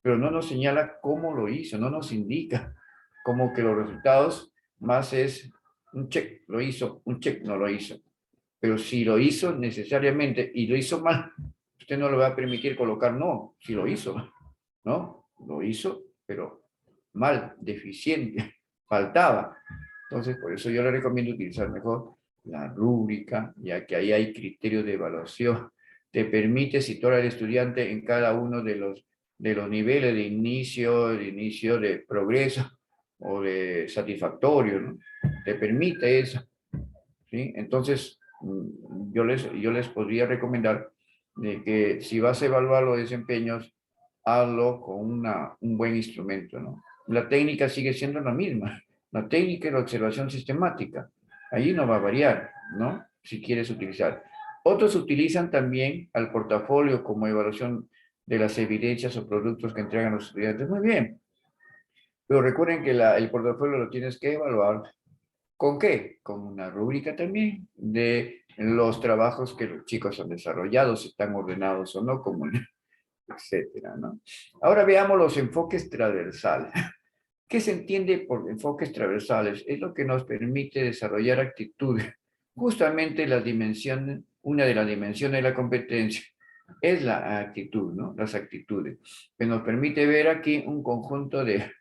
Speaker 1: pero no nos señala cómo lo hizo, no nos indica como que los resultados más es un check, lo hizo, un check, no lo hizo. Pero si lo hizo necesariamente y lo hizo mal, usted no le va a permitir colocar no, si lo hizo, ¿no? Lo hizo, pero mal, deficiente, faltaba. Entonces, por eso yo le recomiendo utilizar mejor la rúbrica, ya que ahí hay criterios de evaluación. Te permite situar al estudiante en cada uno de los niveles de inicio de progreso o de satisfactorio, ¿no? Te permite eso, ¿sí? Entonces, yo les podría recomendar de que si vas a evaluar los desempeños, hazlo con un buen instrumento, ¿no? La técnica sigue siendo la misma. La técnica es la observación sistemática. Allí no va a variar, ¿no? Si quieres utilizar. Otros utilizan también al portafolio como evaluación de las evidencias o productos que entregan los estudiantes. Muy bien. Pero recuerden que el portafolio lo tienes que evaluar. ¿Con qué? Con una rúbrica también de los trabajos que los chicos han desarrollado, si están ordenados o no, como etcétera, ¿no? Ahora veamos los enfoques transversales. ¿Qué se entiende por enfoques transversales? Es lo que nos permite desarrollar actitudes. Justamente las dimensiones, una de las dimensiones de la competencia es la actitud, ¿no? Las actitudes, que nos permite ver aquí un conjunto de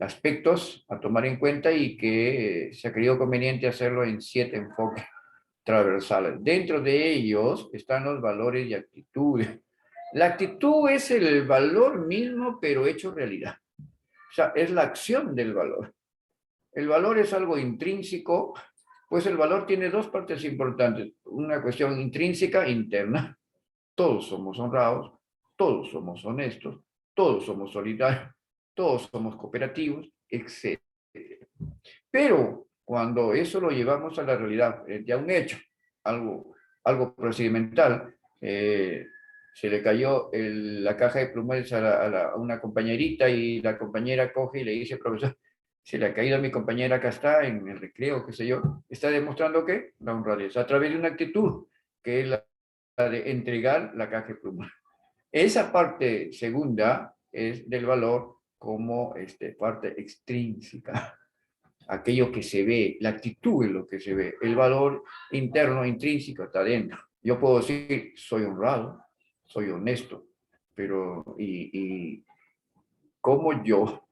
Speaker 1: aspectos a tomar en cuenta y que se ha creído conveniente hacerlo en 7 enfoques transversales. Dentro de ellos están los valores y actitudes. La actitud es el valor mismo, pero hecho realidad. O sea, es la acción del valor. El valor es algo intrínseco, pues el valor tiene 2 partes importantes. Una cuestión intrínseca, interna. Todos somos honrados, todos somos honestos, todos somos solidarios, todos somos cooperativos, etc. Pero cuando eso lo llevamos a la realidad, ya un hecho, algo procedimental, se le cayó la caja de plumones a una compañerita y la compañera coge y le dice, profesor, se le ha caído a mi compañera, acá está, en el recreo, qué sé yo. Está demostrando que la honradez a través de una actitud, que es la de entregar la caja de plumones. Esa parte segunda es del valor como parte extrínseca, aquello que se ve, la actitud es lo que se ve, el valor interno, intrínseco está dentro. Yo puedo decir, soy honrado, soy honesto, pero ¿y cómo yo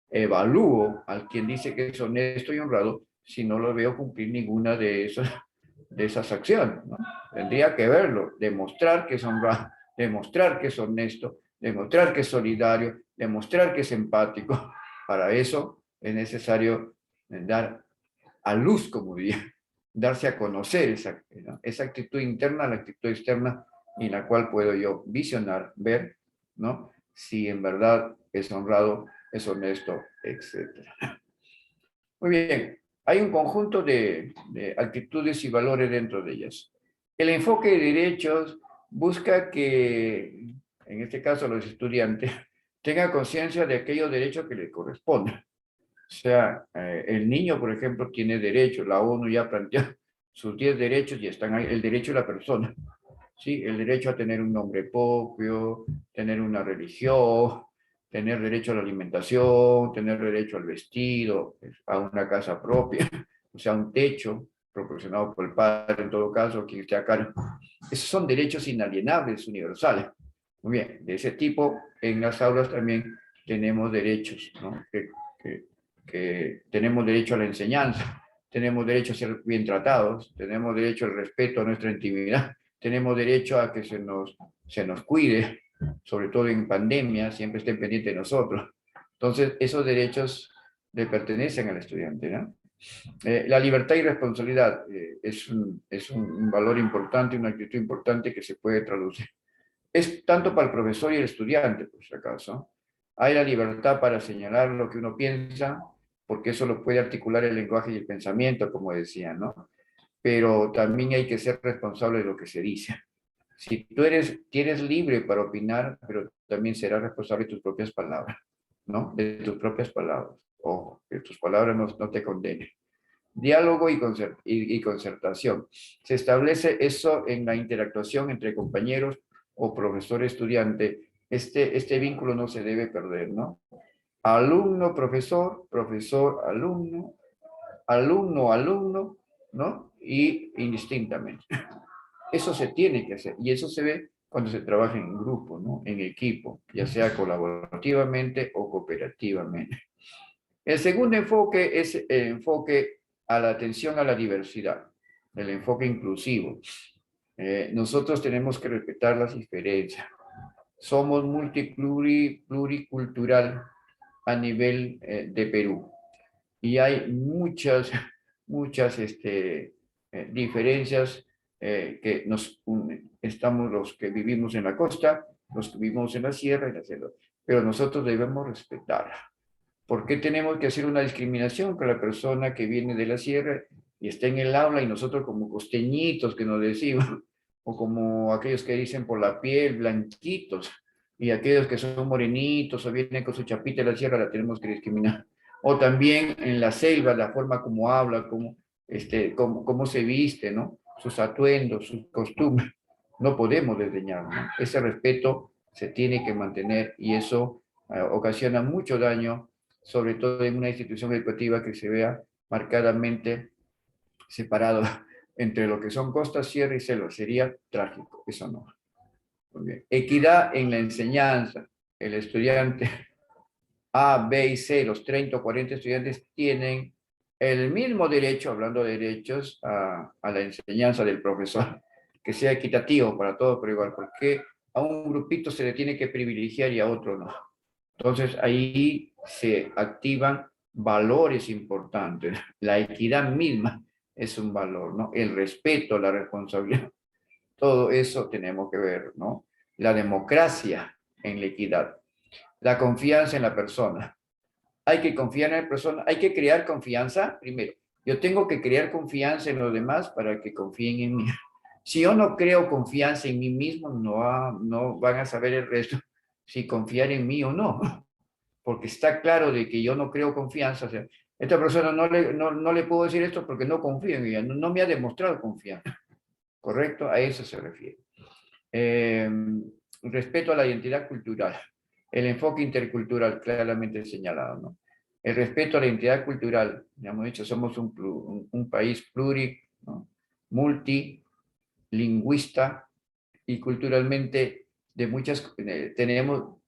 Speaker 1: evalúo al quien dice que es honesto y honrado si no lo veo cumplir ninguna de esas acciones, ¿no? Tendría que verlo, demostrar que es honrado, demostrar que es honesto, demostrar que es solidario, demostrar que es empático. Para eso es necesario dar a luz, como diría, darse a conocer esa actitud interna, la actitud externa, en la cual puedo yo visionar, ver, ¿no? Si en verdad es honrado, es honesto, etc. Muy bien, hay un conjunto de actitudes y valores dentro de ellas. El enfoque de derechos busca que, en este caso, los estudiantes tengan conciencia de aquellos derechos que les corresponden. sea, el niño, por ejemplo, tiene derechos. La ONU ya planteó sus 10 derechos y están ahí. El derecho de la persona, ¿sí? El derecho a tener un nombre propio, tener una religión, tener derecho a la alimentación, tener derecho al vestido, a una casa propia, o sea, un techo proporcionado por el padre, en todo caso, quien esté a cargo. Esos son derechos inalienables, universales. Muy bien, de ese tipo, en las aulas también tenemos derechos, ¿no? Que tenemos derecho a la enseñanza, tenemos derecho a ser bien tratados, tenemos derecho al respeto a nuestra intimidad, tenemos derecho a que se nos cuide, sobre todo en pandemia, siempre estén pendientes de nosotros. Entonces, esos derechos le pertenecen al estudiante, ¿no? La libertad y responsabilidad es un valor importante, una actitud importante que se puede traducir. Es tanto para el profesor y el estudiante, por si acaso. Hay la libertad para señalar lo que uno piensa, porque eso lo puede articular el lenguaje y el pensamiento, como decía, ¿no? Pero también hay que ser responsable de lo que se dice. Si tú eres libre para opinar, pero también serás responsable de tus propias palabras, ¿no? De tus propias palabras. Ojo, que tus palabras no te condenen. Diálogo y concertación. Se establece eso en la interactuación entre compañeros o profesor-estudiante. Este vínculo no se debe perder, ¿no? Alumno-profesor, profesor-alumno, alumno-alumno, ¿no? Y indistintamente. Eso se tiene que hacer y eso se ve cuando se trabaja en grupo, ¿no? En equipo, ya sea colaborativamente o cooperativamente. El segundo enfoque es el enfoque a la atención a la diversidad, el enfoque inclusivo. Nosotros tenemos que respetar las diferencias. Somos pluricultural a nivel de Perú y hay muchas diferencias que nos unen. Estamos los que vivimos en la costa, los que vivimos en la sierra y la selva, pero nosotros debemos respetar. ¿Por qué tenemos que hacer una discriminación con la persona que viene de la sierra y está en el aula y nosotros como costeñitos que nos decimos, o como aquellos que dicen por la piel, blanquitos, y aquellos que son morenitos o vienen con su chapita de la sierra, la tenemos que discriminar? O también en la selva, la forma como habla, cómo se viste, ¿no? Sus atuendos, sus costumbres. No podemos desdeñar, ¿no? Ese respeto se tiene que mantener y eso ocasiona mucho daño, sobre todo en una institución educativa que se vea marcadamente separado entre lo que son costa, sierra y selva. Sería trágico, eso no. Muy bien. Equidad en la enseñanza. El estudiante A, B y C, los 30 o 40 estudiantes tienen el mismo derecho, hablando de derechos, a la enseñanza del profesor, que sea equitativo para todos, pero igual, porque a un grupito se le tiene que privilegiar y a otro no. Entonces ahí se activan valores importantes. La equidad misma es un valor, ¿no? El respeto, la responsabilidad, todo eso tenemos que ver, ¿no? La democracia en la equidad, la confianza en la persona. Hay que confiar en la persona, hay que crear confianza primero. Yo tengo que crear confianza en los demás para que confíen en mí. Si yo no creo confianza en mí mismo, no van a saber el resto si confiar en mí o no, porque está claro de que yo no creo confianza. O sea, esta persona no le puedo decir esto porque no confío en ella, no me ha demostrado confianza, ¿correcto? A eso se refiere. Eh, Respeto a la identidad cultural, el enfoque intercultural claramente señalado, ¿no? El respeto a la identidad cultural, ya hemos dicho, somos un país ¿no? Multilingüista y culturalmente de muchas,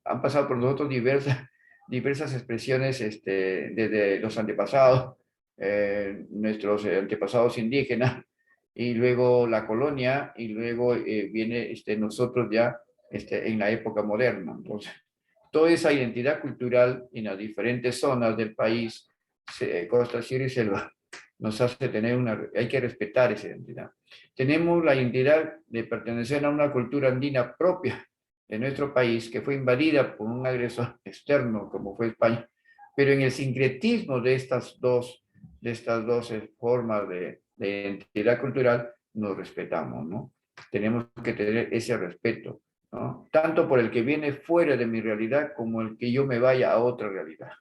Speaker 1: han pasado por nosotros diversas expresiones desde los antepasados, nuestros antepasados indígenas, y luego la colonia, y luego viene nosotros ya en la época moderna. Entonces, toda esa identidad cultural en las diferentes zonas del país, costa, sierra y selva, nos hace tener hay que respetar esa identidad. Tenemos la identidad de pertenecer a una cultura andina propia de nuestro país, que fue invadida por un agresor externo, como fue España, pero en el sincretismo de estas dos formas de identidad cultural, nos respetamos, ¿no? Tenemos que tener ese respeto, ¿no? Tanto por el que viene fuera de mi realidad como el que yo me vaya a otra realidad.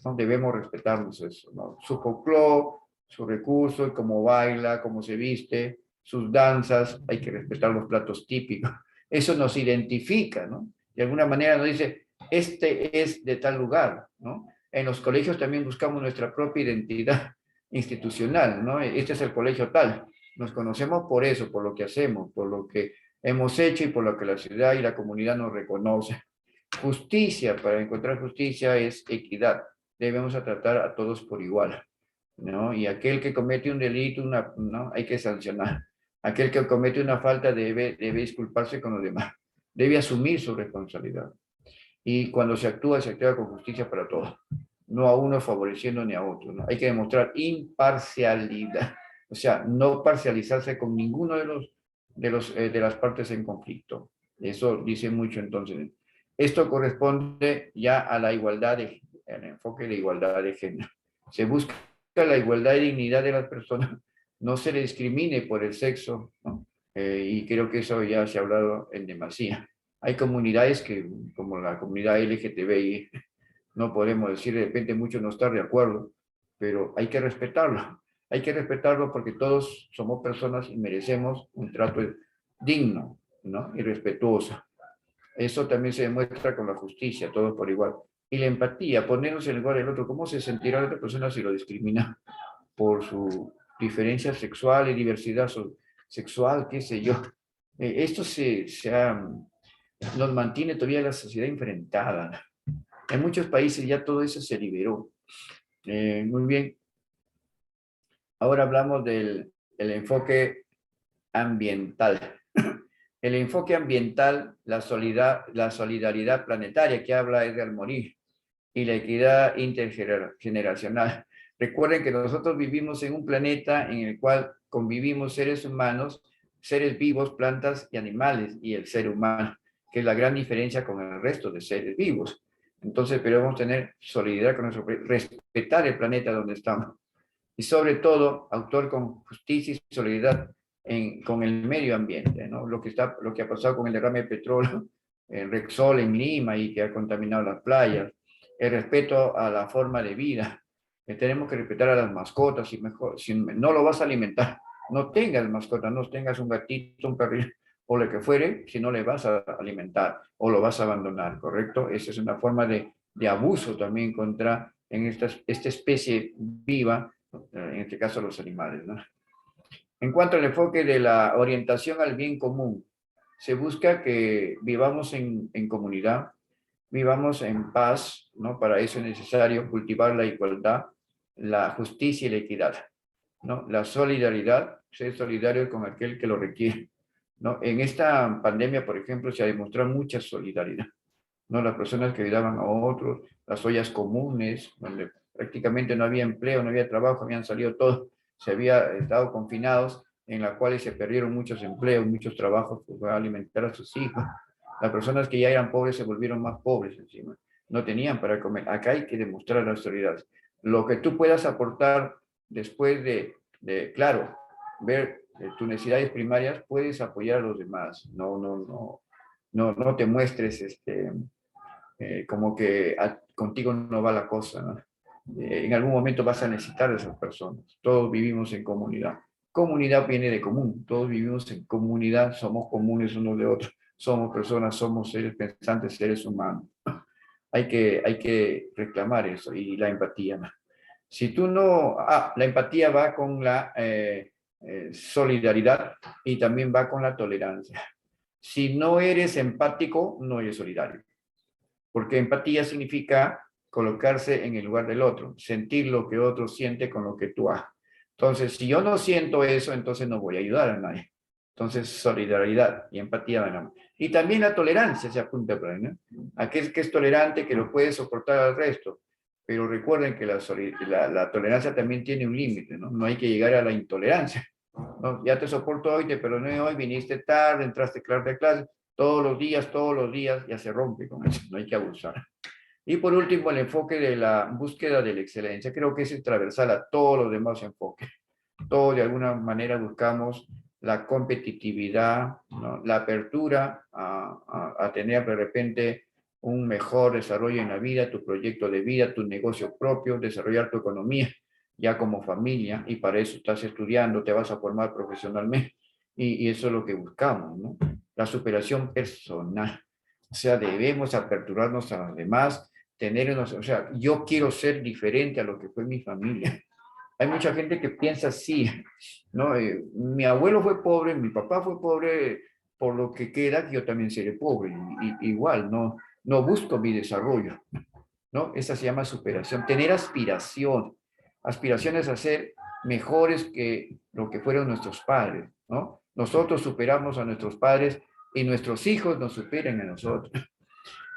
Speaker 1: ¿no? Debemos respetarnos eso, ¿no? Su folclore, sus recursos, cómo baila, cómo se viste, sus danzas, hay que respetar los platos típicos. Eso nos identifica, ¿no? De alguna manera nos dice, este es de tal lugar, ¿no? En los colegios también buscamos nuestra propia identidad institucional, ¿no? Este es el colegio tal. Nos conocemos por eso, por lo que hacemos, por lo que hemos hecho y por lo que la ciudad y la comunidad nos reconoce. Justicia, para encontrar justicia es equidad. Debemos tratar a todos por igual, ¿no? Y aquel que comete un delito, ¿no? Hay que sancionar. Aquel que comete una falta debe disculparse con los demás. Debe asumir su responsabilidad. Y cuando se actúa con justicia para todos. No a uno favoreciendo ni a otro, ¿no? Hay que demostrar imparcialidad. O sea, no parcializarse con ninguno de las partes en conflicto. Eso dice mucho entonces. Esto corresponde ya a la igualdad, al enfoque de igualdad de género. Se busca la igualdad y dignidad de las personas, no se le discrimine por el sexo, ¿no? Y creo que eso ya se ha hablado en demasía. Hay comunidades que, como la comunidad LGTBI, no podemos decir de repente mucho no estar de acuerdo, pero hay que respetarlo. Hay que respetarlo porque todos somos personas y merecemos un trato digno, ¿no? Y respetuoso. Eso también se demuestra con la justicia, todos por igual. Y la empatía, ponernos en el lugar del otro. ¿Cómo se sentirá la otra persona si lo discrimina por su diferencia sexual y diversidad sexual, qué sé yo? Esto nos mantiene todavía la sociedad enfrentada. En muchos países ya todo eso se liberó. Muy bien. Ahora hablamos el enfoque ambiental. El enfoque ambiental, la solidaridad planetaria que habla Edgar Morin y la equidad intergeneracional. Recuerden que nosotros vivimos en un planeta en el cual convivimos seres humanos, seres vivos, plantas y animales, y el ser humano, que es la gran diferencia con el resto de seres vivos. Entonces debemos tener solidaridad con nuestro planeta, respetar el planeta donde estamos. Y sobre todo, actuar con justicia y solidaridad con el medio ambiente, ¿no? Lo que ha pasado con el derrame de petróleo en Repsol, en Lima, y que ha contaminado las playas. El respeto a la forma de vida. Tenemos que respetar a las mascotas. Si no lo vas a alimentar, no tengas mascotas, no tengas un gatito, un perrito, o lo que fuere, si no le vas a alimentar o lo vas a abandonar, ¿correcto? Esa es una forma de abuso también contra esta especie viva, en este caso los animales, ¿no? En cuanto al enfoque de la orientación al bien común, se busca que vivamos en comunidad, vivamos en paz, ¿no? Para eso es necesario cultivar la igualdad, la justicia y la equidad, ¿no? La solidaridad, ser solidario con aquel que lo requiere, ¿no? En esta pandemia, por ejemplo, se ha demostrado mucha solidaridad, ¿no? Las personas que ayudaban a otros, las ollas comunes, donde prácticamente no había empleo, no había trabajo, habían salido todos, se había estado confinados, en la cual se perdieron muchos empleos, muchos trabajos pues, para alimentar a sus hijos. Las personas que ya eran pobres se volvieron más pobres encima, no tenían para comer. Acá hay que demostrar la solidaridad. Lo que tú puedas aportar después claro, ver tus necesidades primarias, puedes apoyar a los demás. No te muestres como que contigo no va la cosa, ¿no? En algún momento vas a necesitar a esas personas. Todos vivimos en comunidad. Comunidad viene de común. Todos vivimos en comunidad, somos comunes unos de otros. Somos personas, somos seres pensantes, seres humanos. Hay que reclamar eso y la empatía, ¿no? Si tú no... la empatía va con la solidaridad y también va con la tolerancia. Si no eres empático, no eres solidario. Porque empatía significa colocarse en el lugar del otro, sentir lo que otro siente con lo que tú haces. Entonces, si yo no siento eso, entonces no voy a ayudar a nadie. Entonces, solidaridad y empatía van a... Y también la tolerancia se apunta por ahí, ¿no? Aquel que es tolerante, que lo puede soportar al resto. Pero recuerden que la tolerancia también tiene un límite, ¿no? No hay que llegar a la intolerancia, ¿no? Ya te soporto hoy, te perdoné hoy, viniste tarde, entraste tarde a clase, todos los días, ya se rompe con eso, no hay que abusar. Y por último, el enfoque de la búsqueda de la excelencia. Creo que es transversal a todos los demás enfoques. Todos de alguna manera buscamos la competitividad, ¿no? La apertura a tener de repente un mejor desarrollo en la vida, tu proyecto de vida, tu negocio propio, desarrollar tu economía ya como familia, y para eso estás estudiando, te vas a formar profesionalmente, y eso es lo que buscamos, ¿no? La superación personal. O sea, debemos aperturarnos a los demás, o sea, yo quiero ser diferente a lo que fue mi familia. Hay mucha gente que piensa así, ¿no? Mi abuelo fue pobre, mi papá fue pobre, por lo que queda, yo también seré pobre. Igual, no busco mi desarrollo, ¿no? Esa se llama superación. Tener aspiración. Aspiraciones a ser mejores que lo que fueron nuestros padres, ¿no? Nosotros superamos a nuestros padres y nuestros hijos nos superen a nosotros.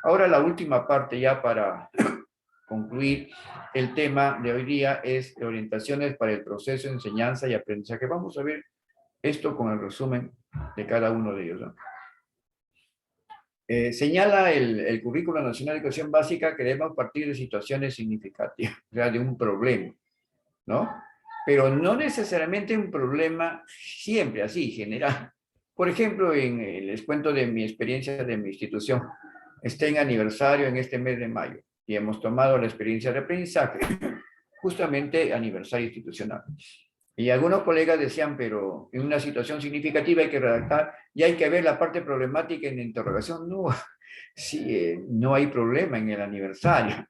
Speaker 1: Ahora la última parte ya para concluir el tema de hoy día es orientaciones para el proceso de enseñanza y aprendizaje. Vamos a ver esto con el resumen de cada uno de ellos, ¿no? Señala el Currículo Nacional de Educación Básica que debemos partir de situaciones significativas, o sea, de un problema, ¿no? Pero no necesariamente un problema siempre así, general. Por ejemplo, les cuento de mi experiencia de mi institución. Está en aniversario en este mes de mayo y hemos tomado la experiencia de aprendizaje, justamente aniversario institucional. Y algunos colegas decían, pero en una situación significativa hay que redactar y hay que ver la parte problemática en la interrogación. No, sí, no hay problema en el aniversario.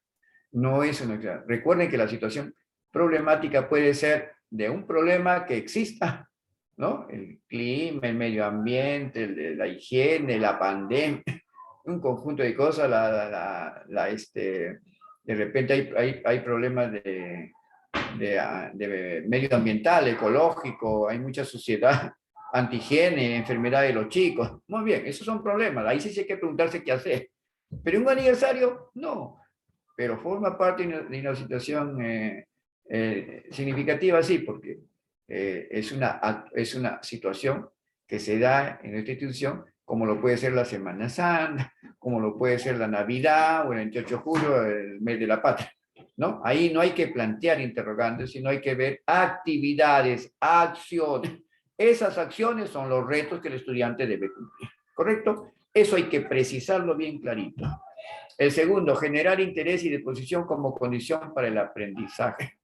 Speaker 1: No es una... Recuerden que la situación problemática puede ser de un problema que exista, ¿no? El clima, el medio ambiente, la higiene, la pandemia, un conjunto de cosas, de repente hay problemas de medioambiental, ecológico, hay mucha suciedad, antihigiene, enfermedad de los chicos. Muy bien, esos son problemas, ahí sí hay que preguntarse qué hacer. Pero un aniversario, no. Pero forma parte de una situación significativa, sí, porque es una situación que se da en esta institución, como lo puede ser la Semana Santa, como lo puede ser la Navidad o el 28 de julio, el mes de la patria, ¿no? Ahí no hay que plantear interrogantes, sino hay que ver actividades, acciones. Esas acciones son los retos que el estudiante debe cumplir, ¿correcto? Eso hay que precisarlo bien clarito. El segundo, generar interés y disposición como condición para el aprendizaje.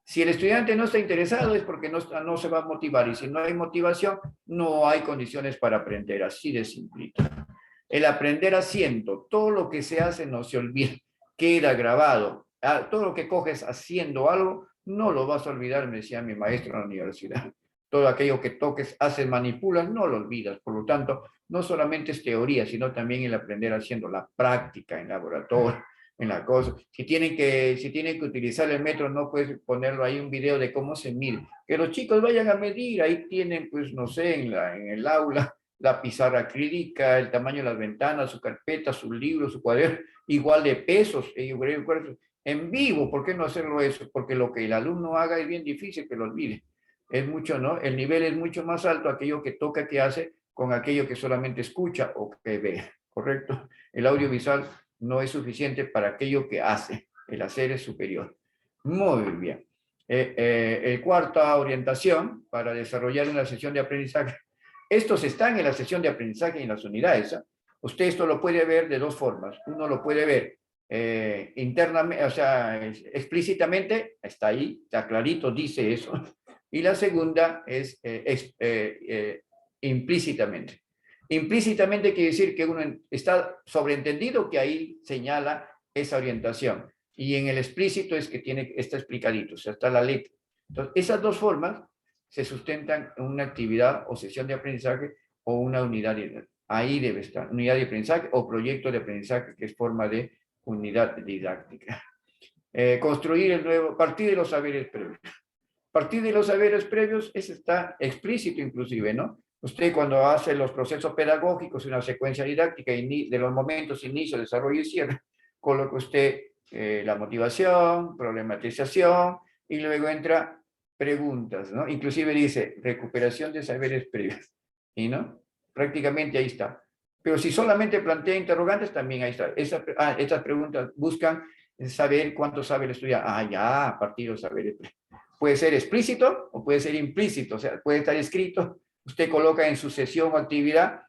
Speaker 1: Si el estudiante no está interesado es porque no se va a motivar, y si no hay motivación, no hay condiciones para aprender, así de simplito. El aprender haciendo, todo lo que se hace no se olvida, queda grabado. Todo lo que coges haciendo algo, no lo vas a olvidar, me decía mi maestro en la universidad. Todo aquello que toques, haces, manipulas, no lo olvidas. Por lo tanto, no solamente es teoría, sino también el aprender haciendo, la práctica en laboratorio, en la cosa. Si tienen que utilizar el metro, no puedes ponerlo ahí un video de cómo se mide. Que los chicos vayan a medir, ahí tienen, pues, no sé, en el aula, la pizarra acrílica, el tamaño de las ventanas, su carpeta, su libro, su cuaderno, igual de pesos, en vivo. ¿Por qué no hacerlo eso? Porque lo que el alumno haga es bien difícil que lo olvide. Es mucho, ¿no? El nivel es mucho más alto aquello que toca, que hace, con aquello que solamente escucha o que ve, ¿correcto? El audiovisual no es suficiente para aquello que hace. El hacer es superior. Muy bien. El cuarta orientación para desarrollar una sesión de aprendizaje. Estos están en la sesión de aprendizaje y en las unidades, ¿eh? Usted esto lo puede ver de dos formas. Uno lo puede ver internamente, o sea, explícitamente, está ahí, está clarito, dice eso. Y la segunda es implícitamente. Implícitamente quiere decir que uno está sobreentendido que ahí señala esa orientación. Y en el explícito es que está explicadito, o sea, está la letra. Entonces, esas dos formas se sustentan en una actividad o sesión de aprendizaje o una unidad. Ahí debe estar, unidad de aprendizaje o proyecto de aprendizaje, que es forma de unidad didáctica. Construir el nuevo, partir de los saberes previos. Partir de los saberes previos, eso está explícito inclusive, ¿no? Usted cuando hace los procesos pedagógicos, una secuencia didáctica de los momentos, inicio, desarrollo y cierre, coloca usted la motivación, problematización, y luego entra preguntas, ¿no? Inclusive dice recuperación de saberes previos, ¿y no? Prácticamente ahí está. Pero si solamente plantea interrogantes, también ahí está. Estas preguntas buscan saber cuánto sabe el estudiante. Ya, a partir de los saberes previos. Puede ser explícito o puede ser implícito, o sea, puede estar escrito. Usted coloca en su sesión o actividad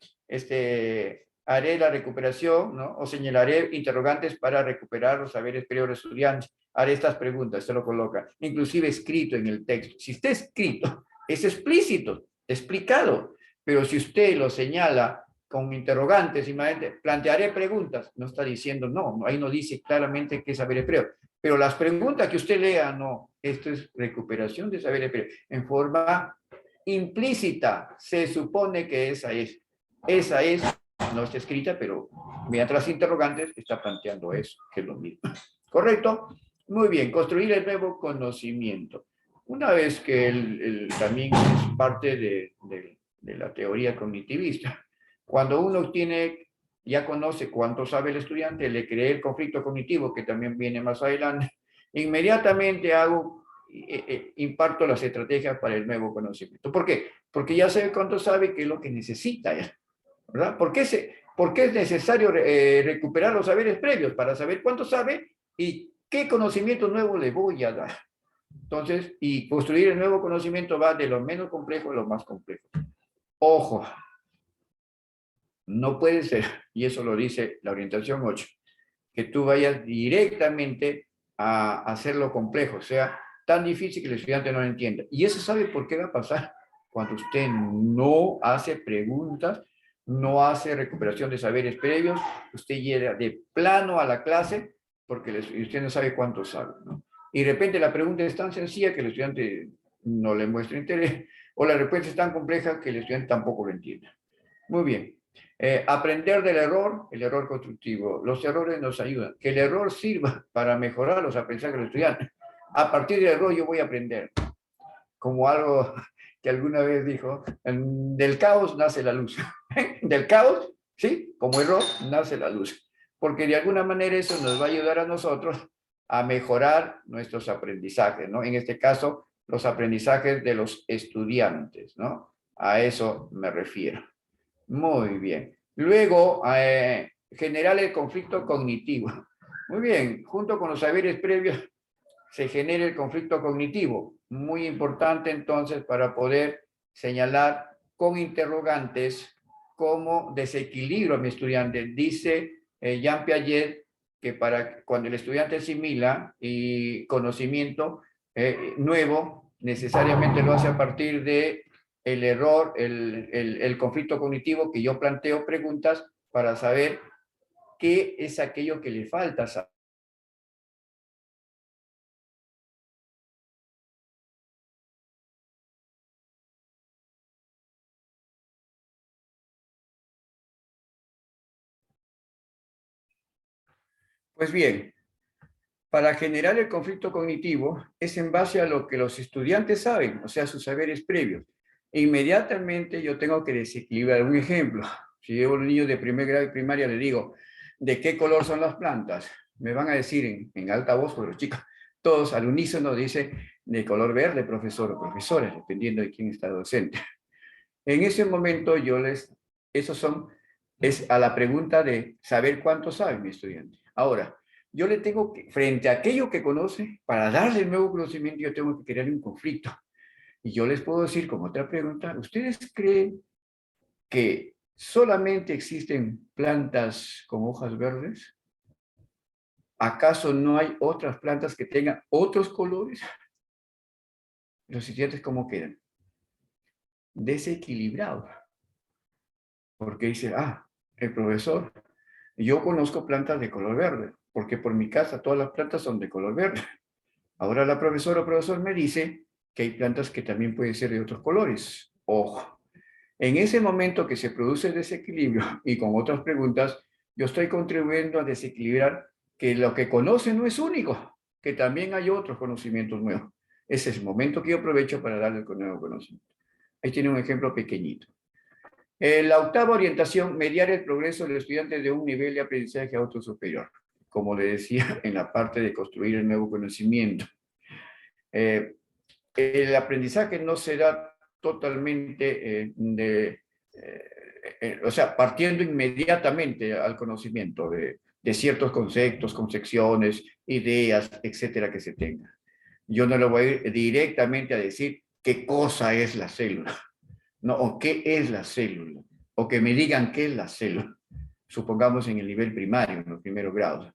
Speaker 1: haré la recuperación, ¿no? O señalaré interrogantes para recuperar los saberes previos de los estudiantes. Haré estas preguntas, se lo coloca, inclusive escrito en el texto. Si está escrito, es explícito, explicado, pero si usted lo señala con interrogantes, imagínate, plantearé preguntas, no está diciendo no, ahí no dice claramente qué saberes previos, pero las preguntas que usted lea, no, esto es recuperación de saberes previos, en forma implícita, se supone que esa es, no está escrita, pero mediante las interrogantes está planteando eso, que es lo mismo. ¿Correcto? Muy bien, construir el nuevo conocimiento. Una vez que también es parte de la teoría cognitivista, cuando uno ya conoce cuánto sabe el estudiante, le cree el conflicto cognitivo, que también viene más adelante, inmediatamente imparto las estrategias para el nuevo conocimiento. ¿Por qué? Porque ya sabe cuánto sabe, qué es lo que necesita, ¿verdad? ¿Por qué es necesario recuperar los saberes previos? Para saber cuánto sabe y qué conocimiento nuevo le voy a dar. Entonces, y construir el nuevo conocimiento va de lo menos complejo a lo más complejo. Ojo, no puede ser, y eso lo dice la orientación 8, que tú vayas directamente a hacerlo complejo, o sea, tan difícil que el estudiante no lo entienda. Y eso sabe por qué va a pasar cuando usted no hace preguntas, no hace recuperación de saberes previos, usted llega de plano a la clase porque usted no sabe cuánto sabe, ¿no? Y de repente la pregunta es tan sencilla que el estudiante no le muestra interés, o la respuesta es tan compleja que el estudiante tampoco lo entiende. Muy bien. Aprender del error, el error constructivo. Los errores nos ayudan. Que el error sirva para mejorar los aprendizajes del estudiante. A partir del error yo voy a aprender. Como algo que alguna vez dijo, del caos nace la luz. Del caos, ¿sí? Como error nace la luz. Porque de alguna manera eso nos va a ayudar a nosotros a mejorar nuestros aprendizajes, ¿no? En este caso, los aprendizajes de los estudiantes, ¿no? A eso me refiero. Muy bien. Luego, generar el conflicto cognitivo. Muy bien, junto con los saberes previos se genera el conflicto cognitivo. Muy importante entonces para poder señalar con interrogantes cómo desequilibro a mi estudiante. Dice Jean Piaget que cuando el estudiante asimila y conocimiento nuevo, necesariamente lo hace a partir de el error, el conflicto cognitivo, que yo planteo preguntas para saber qué es aquello que le falta saber. Pues bien, para generar el conflicto cognitivo es en base a lo que los estudiantes saben, o sea, sus saberes previos. E inmediatamente yo tengo que desequilibrar. Un ejemplo, si llevo a un niño de primer grado y primaria, le digo, ¿de qué color son las plantas? Me van a decir en alta voz, porque los chicos, todos al unísono dicen, de color verde, profesor o profesora, dependiendo de quién está docente. En ese momento es a la pregunta de saber cuánto sabe mi estudiante. Ahora, yo le tengo que, frente a aquello que conoce, para darle el nuevo conocimiento, yo tengo que crear un conflicto. Y yo les puedo decir como otra pregunta, ¿ustedes creen que solamente existen plantas con hojas verdes? ¿Acaso no hay otras plantas que tengan otros colores? Los estudiantes, ¿cómo quedan? Desequilibrados. Porque dice, el profesor, yo conozco plantas de color verde, porque por mi casa todas las plantas son de color verde. Ahora la profesora o profesor me dice que hay plantas que también pueden ser de otros colores. Ojo, en ese momento que se produce el desequilibrio y con otras preguntas, yo estoy contribuyendo a desequilibrar que lo que conoce no es único, que también hay otros conocimientos nuevos. Ese es el momento que yo aprovecho para darle el nuevo conocimiento. Ahí tiene un ejemplo pequeñito. La octava orientación, mediar el progreso del estudiante de un nivel de aprendizaje a otro superior. Como le decía en la parte de construir el nuevo conocimiento. El aprendizaje no se da totalmente o sea, partiendo inmediatamente al conocimiento de ciertos conceptos, concepciones, ideas, etcétera, que se tenga. Yo no le voy a ir directamente a decir qué cosa es la célula, ¿no? O qué es la célula, o que me digan qué es la célula. supongamos en el nivel primario, en los primeros grados,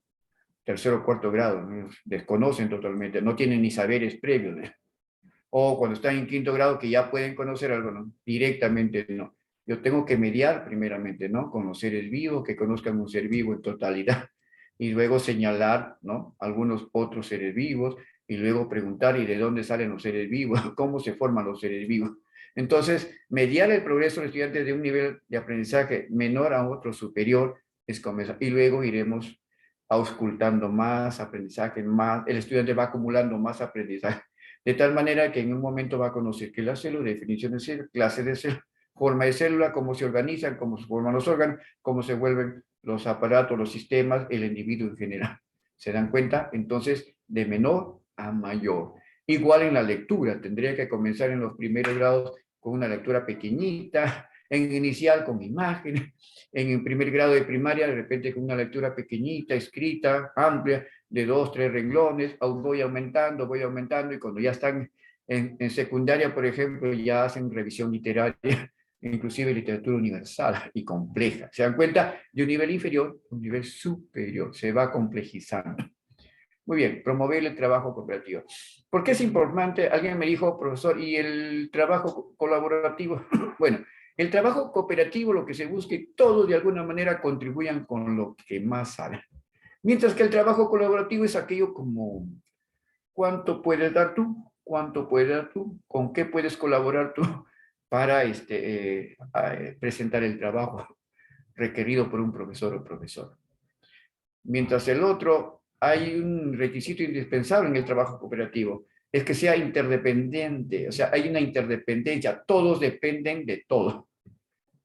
Speaker 1: tercero o cuarto grado, ¿no? Desconocen totalmente, no tienen ni saberes previos, ¿no? O cuando están en quinto grado que ya pueden conocer algo, ¿no? Directamente no. Yo tengo que mediar primeramente, ¿no? Con los seres vivos, que conozcan un ser vivo en totalidad, y luego señalar, ¿no? Algunos otros seres vivos, y luego preguntar, ¿y de dónde salen los seres vivos? ¿Cómo se forman los seres vivos? Entonces, mediar el progreso del estudiante de un nivel de aprendizaje menor a otro superior es comenzar, y luego iremos auscultando más aprendizaje, más, el estudiante va acumulando más aprendizaje, de tal manera que en un momento va a conocer qué es la célula, definición de célula, clase de célula, forma de célula, cómo se organizan, cómo se forman los órganos, cómo se vuelven los aparatos, los sistemas, el individuo en general. ¿Se dan cuenta? Entonces, de menor a mayor. Igual en la lectura, tendría que comenzar en los primeros grados con una lectura pequeñita, en inicial con imágenes, en el primer grado de primaria, de repente con una lectura pequeñita, escrita, amplia, de 2, 3 renglones, aún voy aumentando, y cuando ya están en secundaria, por ejemplo, ya hacen revisión literaria, inclusive literatura universal y compleja. ¿Se dan cuenta? De un nivel inferior, un nivel superior, se va complejizando. Muy bien, promover el trabajo cooperativo. ¿Por qué es importante? Alguien me dijo, profesor, ¿y el trabajo colaborativo? Bueno, el trabajo cooperativo lo que se busca es que todos de alguna manera contribuyan con lo que más saben. Mientras que el trabajo colaborativo es aquello como, ¿cuánto puedes dar tú? ¿Cuánto puedes dar tú? ¿Con qué puedes colaborar tú para presentar el trabajo requerido por un profesor o profesora? Mientras el otro, hay un requisito indispensable en el trabajo cooperativo, es que sea interdependiente, o sea, hay una interdependencia, todos dependen de todo.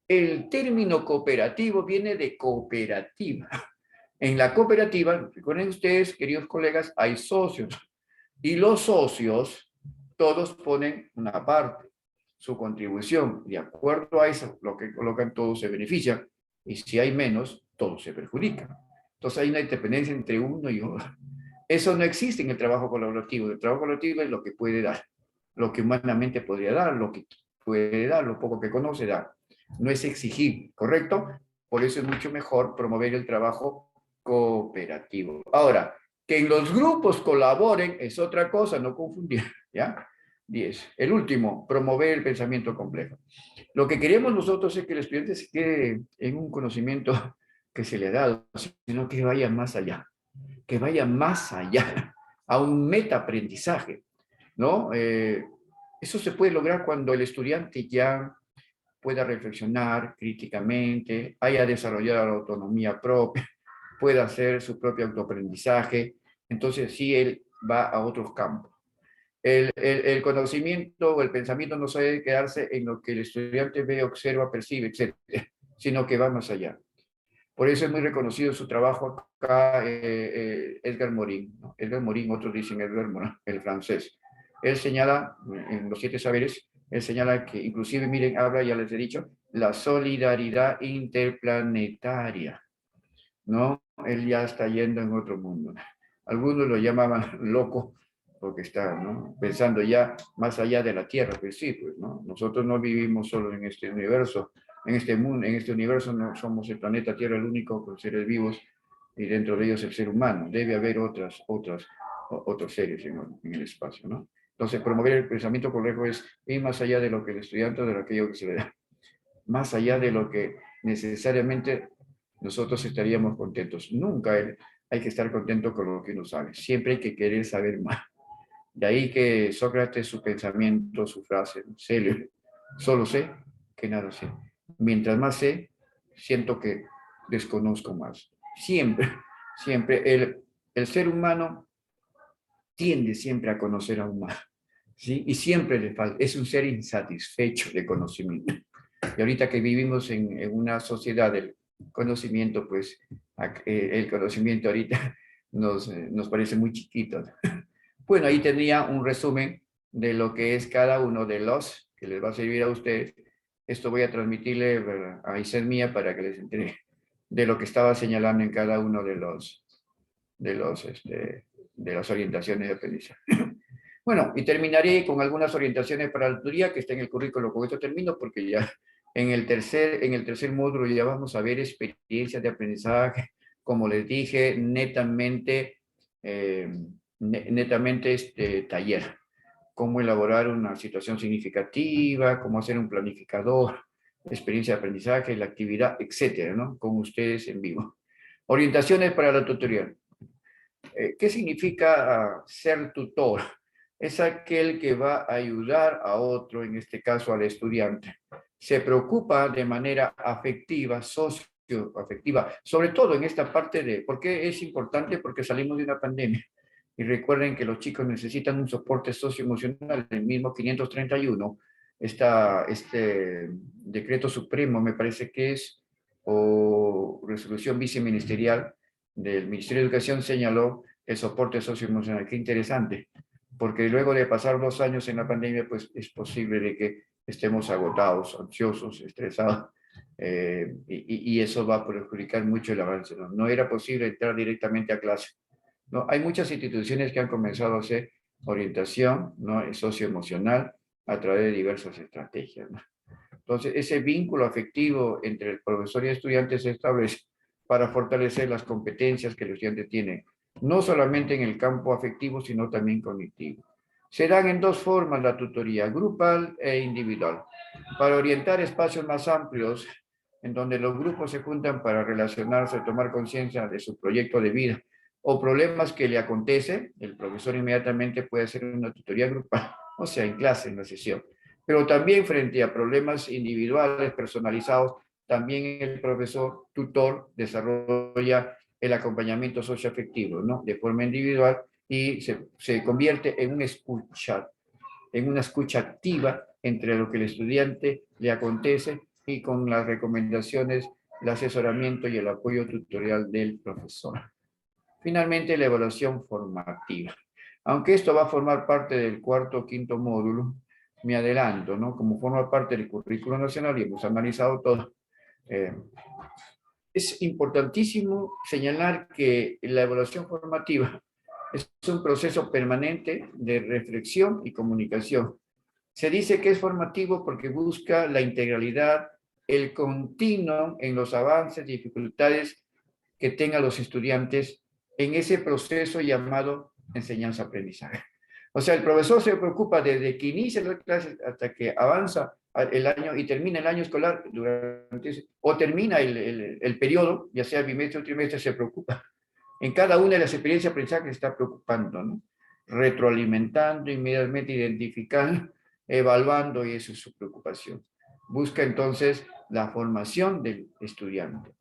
Speaker 1: El término cooperativo viene de cooperativa. En la cooperativa, recuerden ustedes, queridos colegas, hay socios, y los socios, todos ponen una parte, su contribución, de acuerdo a eso, lo que colocan, todos se benefician, y si hay menos, todos se perjudican. Entonces hay una independencia entre uno y otro. Eso no existe en el trabajo colaborativo. El trabajo colaborativo es lo que puede dar, lo que humanamente podría dar, lo que puede dar, lo poco que conoce dar. No es exigir, ¿correcto? Por eso es mucho mejor promover el trabajo cooperativo. Ahora, que en los grupos colaboren es otra cosa, no confundir, ¿ya? 10. El último, promover el pensamiento complejo. Lo que queremos nosotros es que el estudiante se quede en un conocimiento que se le ha dado, sino que vaya más allá, a un metaaprendizaje, ¿no? Eso se puede lograr cuando el estudiante ya pueda reflexionar críticamente, haya desarrollado la autonomía propia, pueda hacer su propio autoaprendizaje, entonces sí él va a otros campos. El conocimiento o el pensamiento no debe quedarse en lo que el estudiante ve, observa, percibe, etc., sino que va más allá. Por eso es muy reconocido su trabajo acá, Edgar Morin, ¿no? Edgar Morin, otros dicen Edgar Morin, el francés. Él señala, en los 7 saberes, él señala que inclusive, miren, habla, ya les he dicho, la solidaridad interplanetaria, ¿no? Él ya está yendo en otro mundo. Algunos lo llamaban loco porque está, ¿no? Pensando ya más allá de la Tierra, pues sí, pues, ¿no? Nosotros no vivimos solo en este universo, en este mundo, en este universo no somos el planeta Tierra el único con seres vivos y dentro de ellos el ser humano. Debe haber otros seres en el espacio, ¿no? Entonces, promover el pensamiento complejo es ir más allá de lo que el estudiante, de aquello que se le da, más allá de lo que necesariamente nosotros estaríamos contentos. Nunca hay que estar contento con lo que uno sabe. Siempre hay que querer saber más. De ahí que Sócrates, su pensamiento, su frase célebre, solo sé que nada sé. Mientras más sé, siento que desconozco más. Siempre el ser humano tiende siempre a conocer aún más, ¿sí? Y siempre le falta, es un ser insatisfecho de conocimiento. Y ahorita que vivimos en una sociedad del conocimiento, pues el conocimiento ahorita nos parece muy chiquito. Bueno, ahí tenía un resumen de lo que es cada uno de los que les va a servir a ustedes. Esto voy a transmitirle a Isel Mía para que les entregue de lo que estaba señalando en cada uno de las orientaciones de aprendizaje. Bueno, y terminaré con algunas orientaciones para la tutoría que está en el currículo. Con esto termino porque ya En el tercer módulo ya vamos a ver experiencias de aprendizaje, como les dije, netamente, netamente taller. Cómo elaborar una situación significativa, cómo hacer un planificador, experiencia de aprendizaje, la actividad, etcétera, ¿no? Con ustedes en vivo. Orientaciones para la tutoría. ¿Qué significa ser tutor? Es aquel que va a ayudar a otro, en este caso al estudiante. Se preocupa de manera afectiva, socioafectiva, sobre todo en esta parte de, ¿por qué es importante? Porque salimos de una pandemia. Y recuerden que los chicos necesitan un soporte socioemocional. El mismo 531, este decreto supremo, me parece que es, o resolución viceministerial del Ministerio de Educación señaló el soporte socioemocional. Qué interesante, porque luego de pasar 2 años en la pandemia, pues es posible de que estemos agotados, ansiosos, estresados, y eso va a perjudicar mucho el avance. No era posible entrar directamente a clase. ¿No? Hay muchas instituciones que han comenzado a hacer orientación, ¿no? Socioemocional a través de diversas estrategias, ¿no? Entonces, ese vínculo afectivo entre el profesor y el estudiante se establece para fortalecer las competencias que el estudiante tiene, no solamente en el campo afectivo, sino también cognitivo. Se dan en dos formas la tutoría, grupal e individual. Para orientar espacios más amplios, en donde los grupos se juntan para relacionarse, tomar conciencia de su proyecto de vida o problemas que le acontecen, el profesor inmediatamente puede hacer una tutoría grupal, o sea, en clase, en la sesión. Pero también frente a problemas individuales, personalizados, también el profesor tutor desarrolla el acompañamiento socioafectivo, ¿no? De forma individual y se convierte en una escucha activa entre lo que el estudiante le acontece y con las recomendaciones, el asesoramiento y el apoyo tutorial del profesor. Finalmente, la evaluación formativa. Aunque esto va a formar parte del cuarto o quinto módulo, me adelanto, ¿no? Como forma parte del currículo nacional y hemos analizado todo, es importantísimo señalar que la evaluación formativa es un proceso permanente de reflexión y comunicación. Se dice que es formativo porque busca la integralidad, el continuo en los avances y dificultades que tengan los estudiantes en ese proceso llamado enseñanza-aprendizaje. O sea, el profesor se preocupa desde que inicia las clases hasta que avanza el año y termina el año escolar, o termina el periodo, ya sea bimestre o trimestre, se preocupa. En cada una de las experiencias de aprendizaje se está preocupando, ¿no? Retroalimentando, inmediatamente identificando, evaluando, y eso es su preocupación. Busca entonces la formación del estudiante.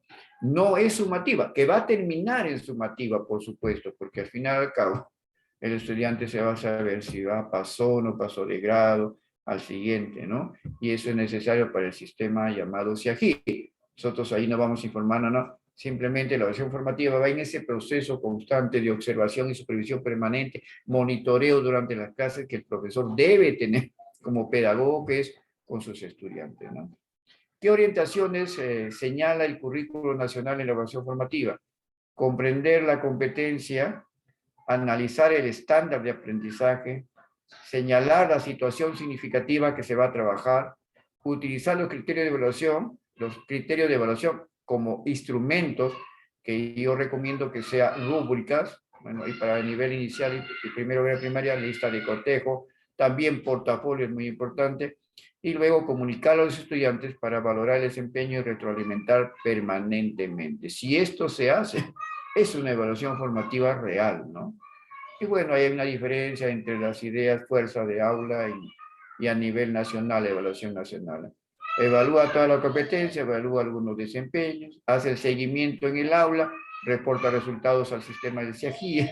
Speaker 1: No es sumativa, que va a terminar en sumativa, por supuesto, porque al final y al cabo, el estudiante se va a saber si pasó o no pasó de grado al siguiente, ¿no? Y eso es necesario para el sistema llamado CIAGI. Nosotros ahí no vamos a informar, no. Simplemente la evaluación formativa va en ese proceso constante de observación y supervisión permanente, monitoreo durante las clases que el profesor debe tener como pedagogo que es con sus estudiantes, ¿no? ¿Qué orientaciones señala el currículo nacional en la evaluación formativa? Comprender la competencia, analizar el estándar de aprendizaje, señalar la situación significativa que se va a trabajar, utilizar los criterios de evaluación como instrumentos que yo recomiendo que sean rúbricas, bueno, y para el nivel inicial y primero de primaria, lista de cotejo, también portafolio es muy importante, y luego comunicar a los estudiantes para valorar el desempeño y retroalimentar permanentemente. Si esto se hace, es una evaluación formativa real, ¿no? Y bueno, hay una diferencia entre las ideas fuerza de aula y a nivel nacional, evaluación nacional. Evalúa toda la competencia, evalúa algunos desempeños, hace el seguimiento en el aula, reporta resultados al sistema de CIAGIE,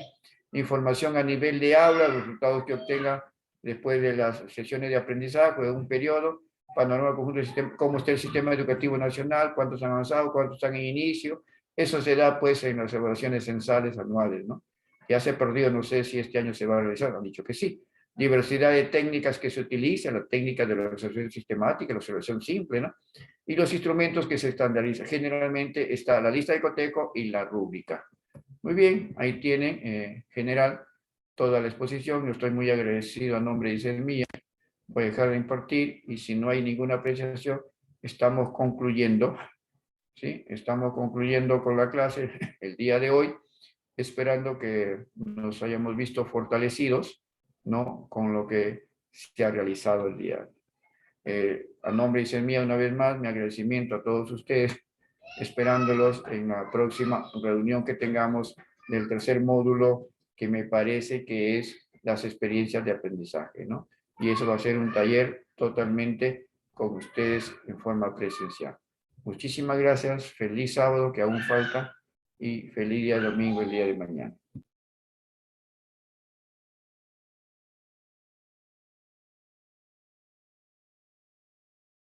Speaker 1: información a nivel de aula, los resultados que obtenga después de las sesiones de aprendizaje de un periodo, panorama conjunto del sistema, cómo está el sistema educativo nacional, cuántos han avanzado, cuántos están en inicio. Eso se da pues en las evaluaciones censales anuales, ¿no? Ya se ha perdido, no sé si este año se va a realizar, han dicho que sí. Diversidad de técnicas que se utilizan, la técnica de la observación sistemática, la observación simple, ¿no? Y los instrumentos que se estandarizan. Generalmente está la lista de cotejo y la rúbrica. Muy bien, ahí tienen, general, toda la exposición. Yo estoy muy agradecido a nombre de Isel Mía. Voy a dejar de impartir y si no hay ninguna apreciación, estamos concluyendo, ¿sí? Estamos concluyendo con la clase el día de hoy, esperando que nos hayamos visto fortalecidos, ¿no? Con lo que se ha realizado el día. A nombre y mía, una vez más, mi agradecimiento a todos ustedes, esperándolos en la próxima reunión que tengamos del tercer módulo, que me parece que es las experiencias de aprendizaje, ¿no? Y eso va a ser un taller totalmente con ustedes en forma presencial. Muchísimas gracias, feliz sábado que aún falta y feliz día domingo el día de mañana.